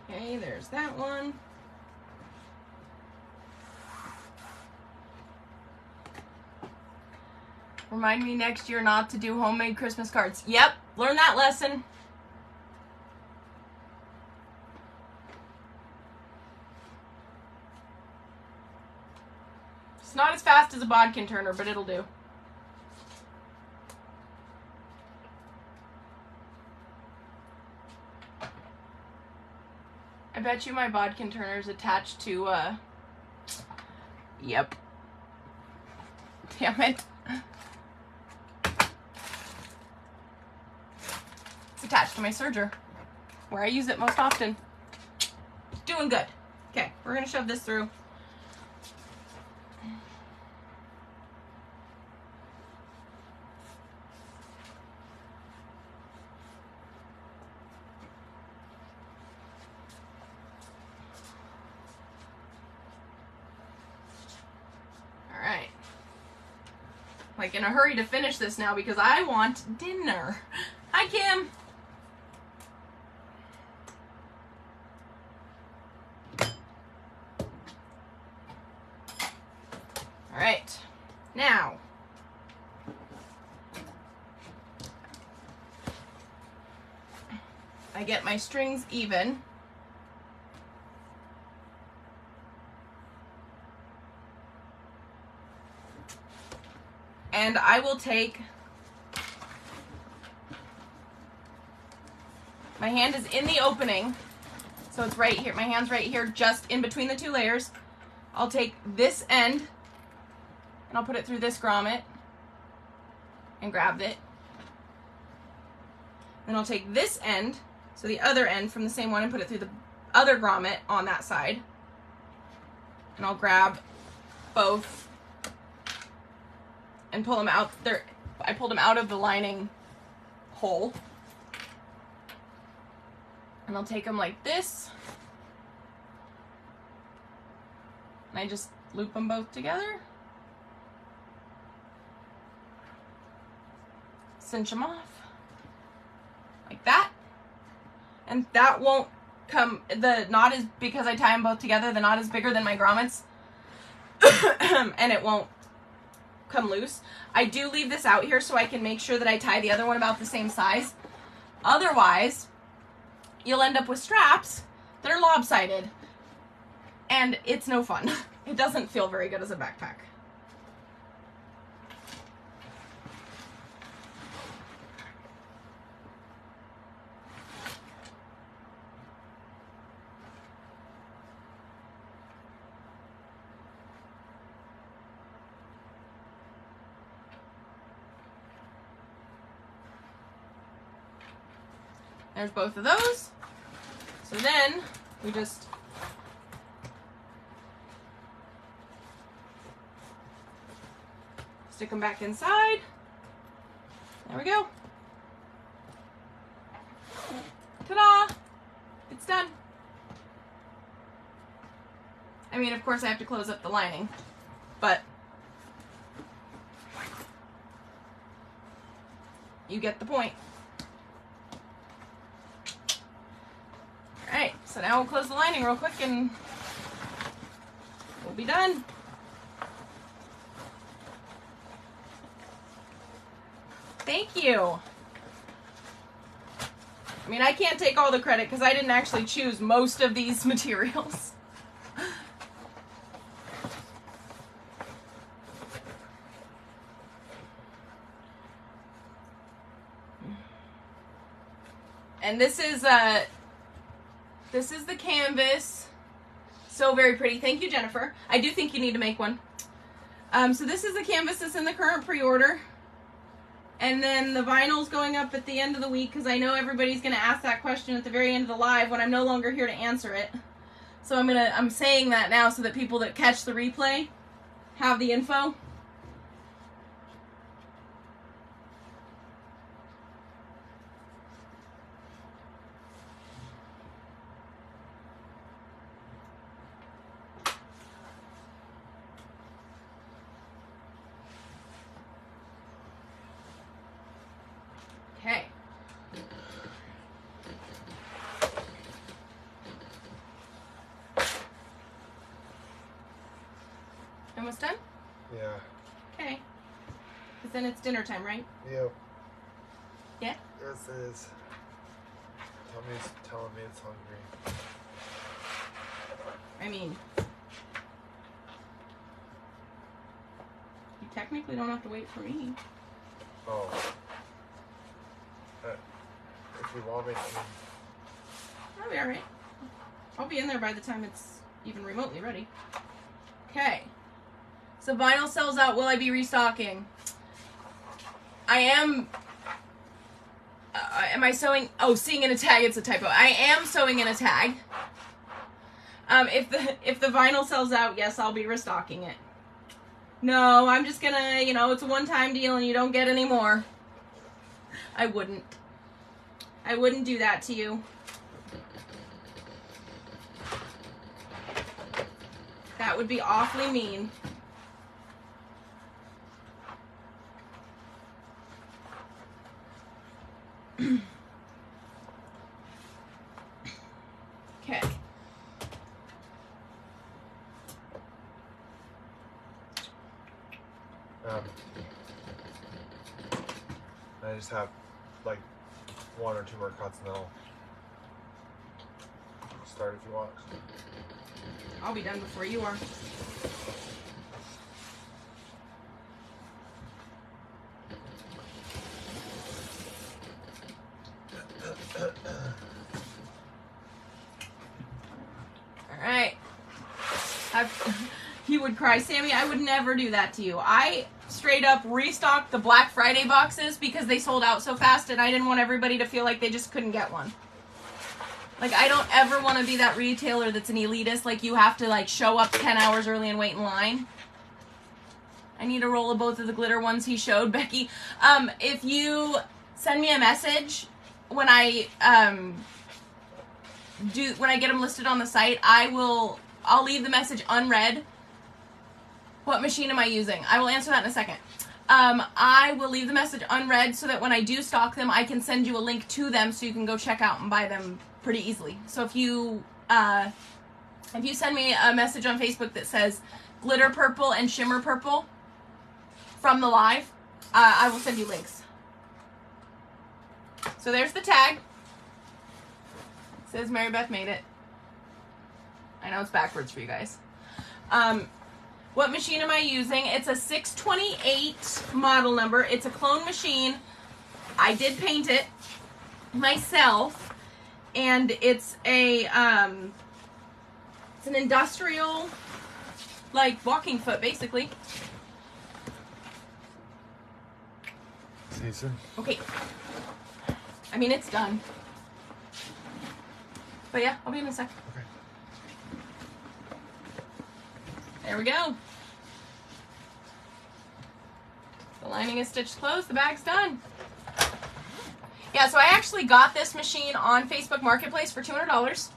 Okay, there's that one. Remind me next year not to do homemade Christmas cards. Yep, learn that lesson. It's not as fast as a bodkin turner, but it'll do. I bet you my bodkin turner is attached to, Yep. Damn it. It's attached to my serger, where I use it most often. Doing good. Okay, we're gonna shove this through. Like in a hurry to finish this now because I want dinner. Hi, Kim. All right, now I get my strings even. And I will take, my hand is in the opening, so it's right here, my hand's right here, just in between the two layers. I'll take this end, and I'll put it through this grommet, and grab it. Then I'll take this end, so the other end from the same one, and put it through the other grommet on that side. And I'll grab both and pull them out. I pulled them out of the lining hole. And I'll take them like this. And I just loop them both together. Cinch them off. Like that. And that won't come, the knot is, because I tie them both together, the knot is bigger than my grommets. And it won't come loose. I do leave this out here so I can make sure that I tie the other one about the same size. Otherwise, you'll end up with straps that are lopsided. And it's no fun. It doesn't feel very good as a backpack. There's both of those. So then we just stick them back inside. There we go. Ta-da! It's done. I mean, of course I have to close up the lining, but you get the point. Alright, so now we'll close the lining real quick and we'll be done. Thank you. I mean, I can't take all the credit because I didn't actually choose most of these materials. And this is the canvas. So very pretty. Thank you, Jennifer. I do think you need to make one. So this is the canvas that's in the current pre-order. And then the vinyl's going up at the end of the week because I know everybody's going to ask that question at the very end of the live when I'm no longer here to answer it. So I'm saying that now so that people that catch the replay have the info. Okay. Almost done? Yeah. Okay. Because then it's dinner time, right? Yep. Yeah? This is. Tummy's telling me it's hungry. I mean, you technically don't have to wait for me. Oh. If you want me to. I'll be alright. I'll be in there by the time it's even remotely ready. Okay. So vinyl sells out. Will I be restocking? I am. Am I sewing? Oh, seeing in a tag. It's a typo. I am sewing in a tag. If the vinyl sells out, yes, I'll be restocking it. No, I'm just gonna, it's a one-time deal and you don't get any more. I wouldn't do that to you. That would be awfully mean. Okay. I just have like 1 or 2 more cuts and then I'll start if you want. I'll be done before you are. All right. You would cry, Sammy. I would never do that to you. I straight up restocked the Black Friday boxes because they sold out so fast and I didn't want everybody to feel like they just couldn't get one. Like, I don't ever want to be that retailer that's an elitist. Like, you have to, like, show up 10 hours early and wait in line. I need a roll of both of the glitter ones he showed, Becky. If you send me a message when I get them listed on the site, I'll leave the message unread. What machine am I using? I will answer that in a second. I will leave the message unread so that when I do stock them, I can send you a link to them so you can go check out and buy them pretty easily. So if you send me a message on Facebook that says glitter purple and shimmer purple from the live, I will send you links. So there's the tag. It says Mary Beth made it. I know it's backwards for you guys. What machine am I using? It's a 628 model number. It's a clone machine. I did paint it myself, and it's an industrial, like, walking foot, basically. Season. Okay. I mean, it's done. But yeah, I'll be in a sec. Okay. There we go. The lining is stitched closed. The bag's done. Yeah, so I actually got this machine on Facebook Marketplace for $200.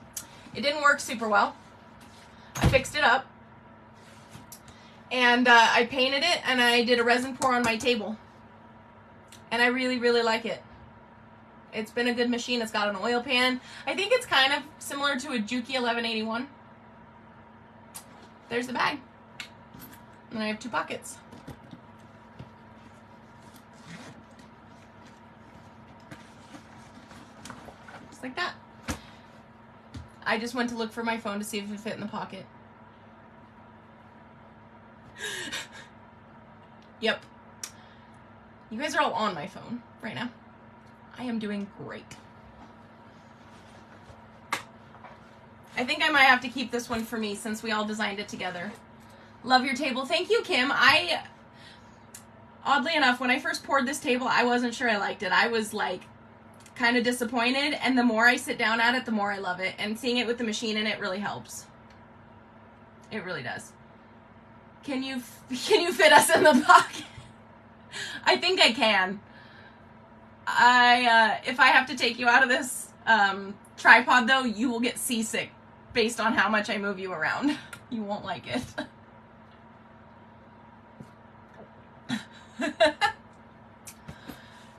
It didn't work super well. I fixed it up. And I painted it, and I did a resin pour on my table. And I really, really like it. It's been a good machine. It's got an oil pan. I think it's kind of similar to a Juki 1181. There's the bag. And I have 2 pockets. Just like that. I just went to look for my phone to see if it fit in the pocket. Yep. You guys are all on my phone right now. I am doing great. I think I might have to keep this one for me since we all designed it together. Love your table. Thank you, Kim. Oddly enough, when I first poured this table, I wasn't sure I liked it. I was like kind of disappointed, and the more I sit down at it, the more I love it. And seeing it with the machine in it really helps. It really does. Can you fit us in the pocket? I think I can. If I have to take you out of this tripod, though, you will get seasick based on how much I move you around. You won't like it.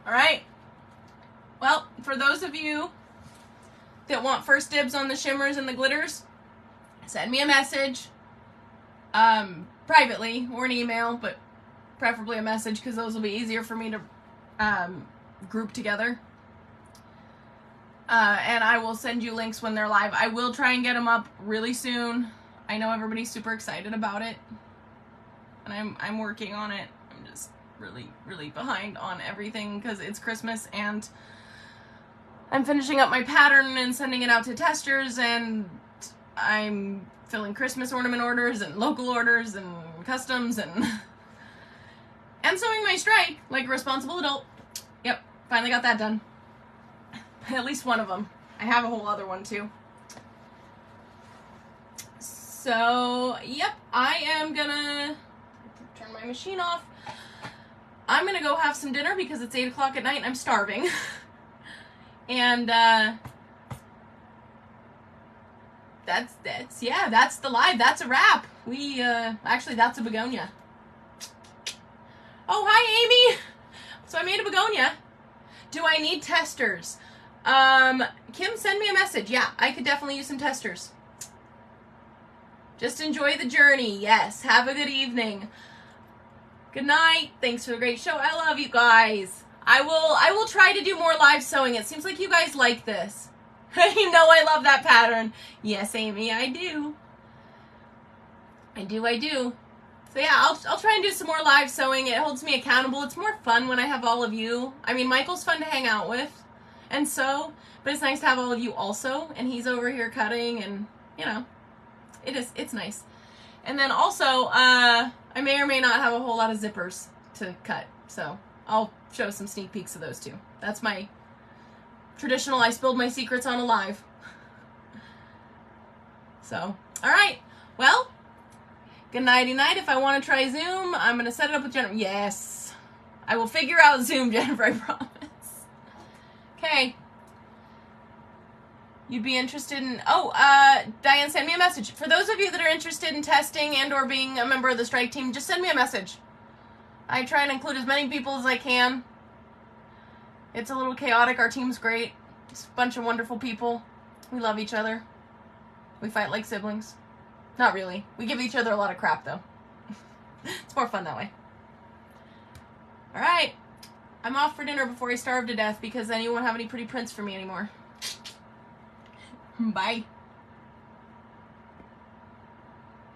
All right. Well, for those of you that want first dibs on the shimmers and the glitters, send me a message, privately or an email, but preferably a message because those will be easier for me to group together. And I will send you links when they're live. I will try and get them up really soon. I know everybody's super excited about it, and I'm working on it. I'm just really, really behind on everything because it's Christmas, and I'm finishing up my pattern and sending it out to testers, and I'm filling Christmas ornament orders and local orders and customs and sewing my strike like a responsible adult. Yep, finally got that done. At least one of them. I have a whole other one too. So, yep, I am gonna turn my machine off. I'm gonna go have some dinner because it's 8 o'clock at night and I'm starving. And that's the live. That's a wrap. We actually, that's a begonia. Oh, hi Amy. So I made a begonia. Do I need testers? Kim, send me a message. Yeah, I could definitely use some testers. Just enjoy the journey. Yes, have a good evening. Good night. Thanks for the great show. I love you guys. I will try to do more live sewing. It seems like you guys like this. You know I love that pattern. Yes, Amy, I do. I do. So yeah, I'll try and do some more live sewing. It holds me accountable. It's more fun when I have all of you. I mean, Michael's fun to hang out with and sew, but it's nice to have all of you also, and he's over here cutting, and you know, it's nice. And then also, I may or may not have a whole lot of zippers to cut, so I'll show some sneak peeks of those too. That's my traditional I spilled my secrets on a live. So, alright, well, good nighty night. If I want to try Zoom, I'm going to set it up with Jennifer. Yes, I will figure out Zoom, Jennifer, I promise. Okay. You'd be interested in... Oh, Diane, send me a message. For those of you that are interested in testing and or being a member of the strike team, just send me a message. I try and include as many people as I can. It's a little chaotic. Our team's great. It's a bunch of wonderful people. We love each other. We fight like siblings. Not really. We give each other a lot of crap, though. It's more fun that way. All right. I'm off for dinner before I starve to death because then you won't have any pretty prints for me anymore. Bye.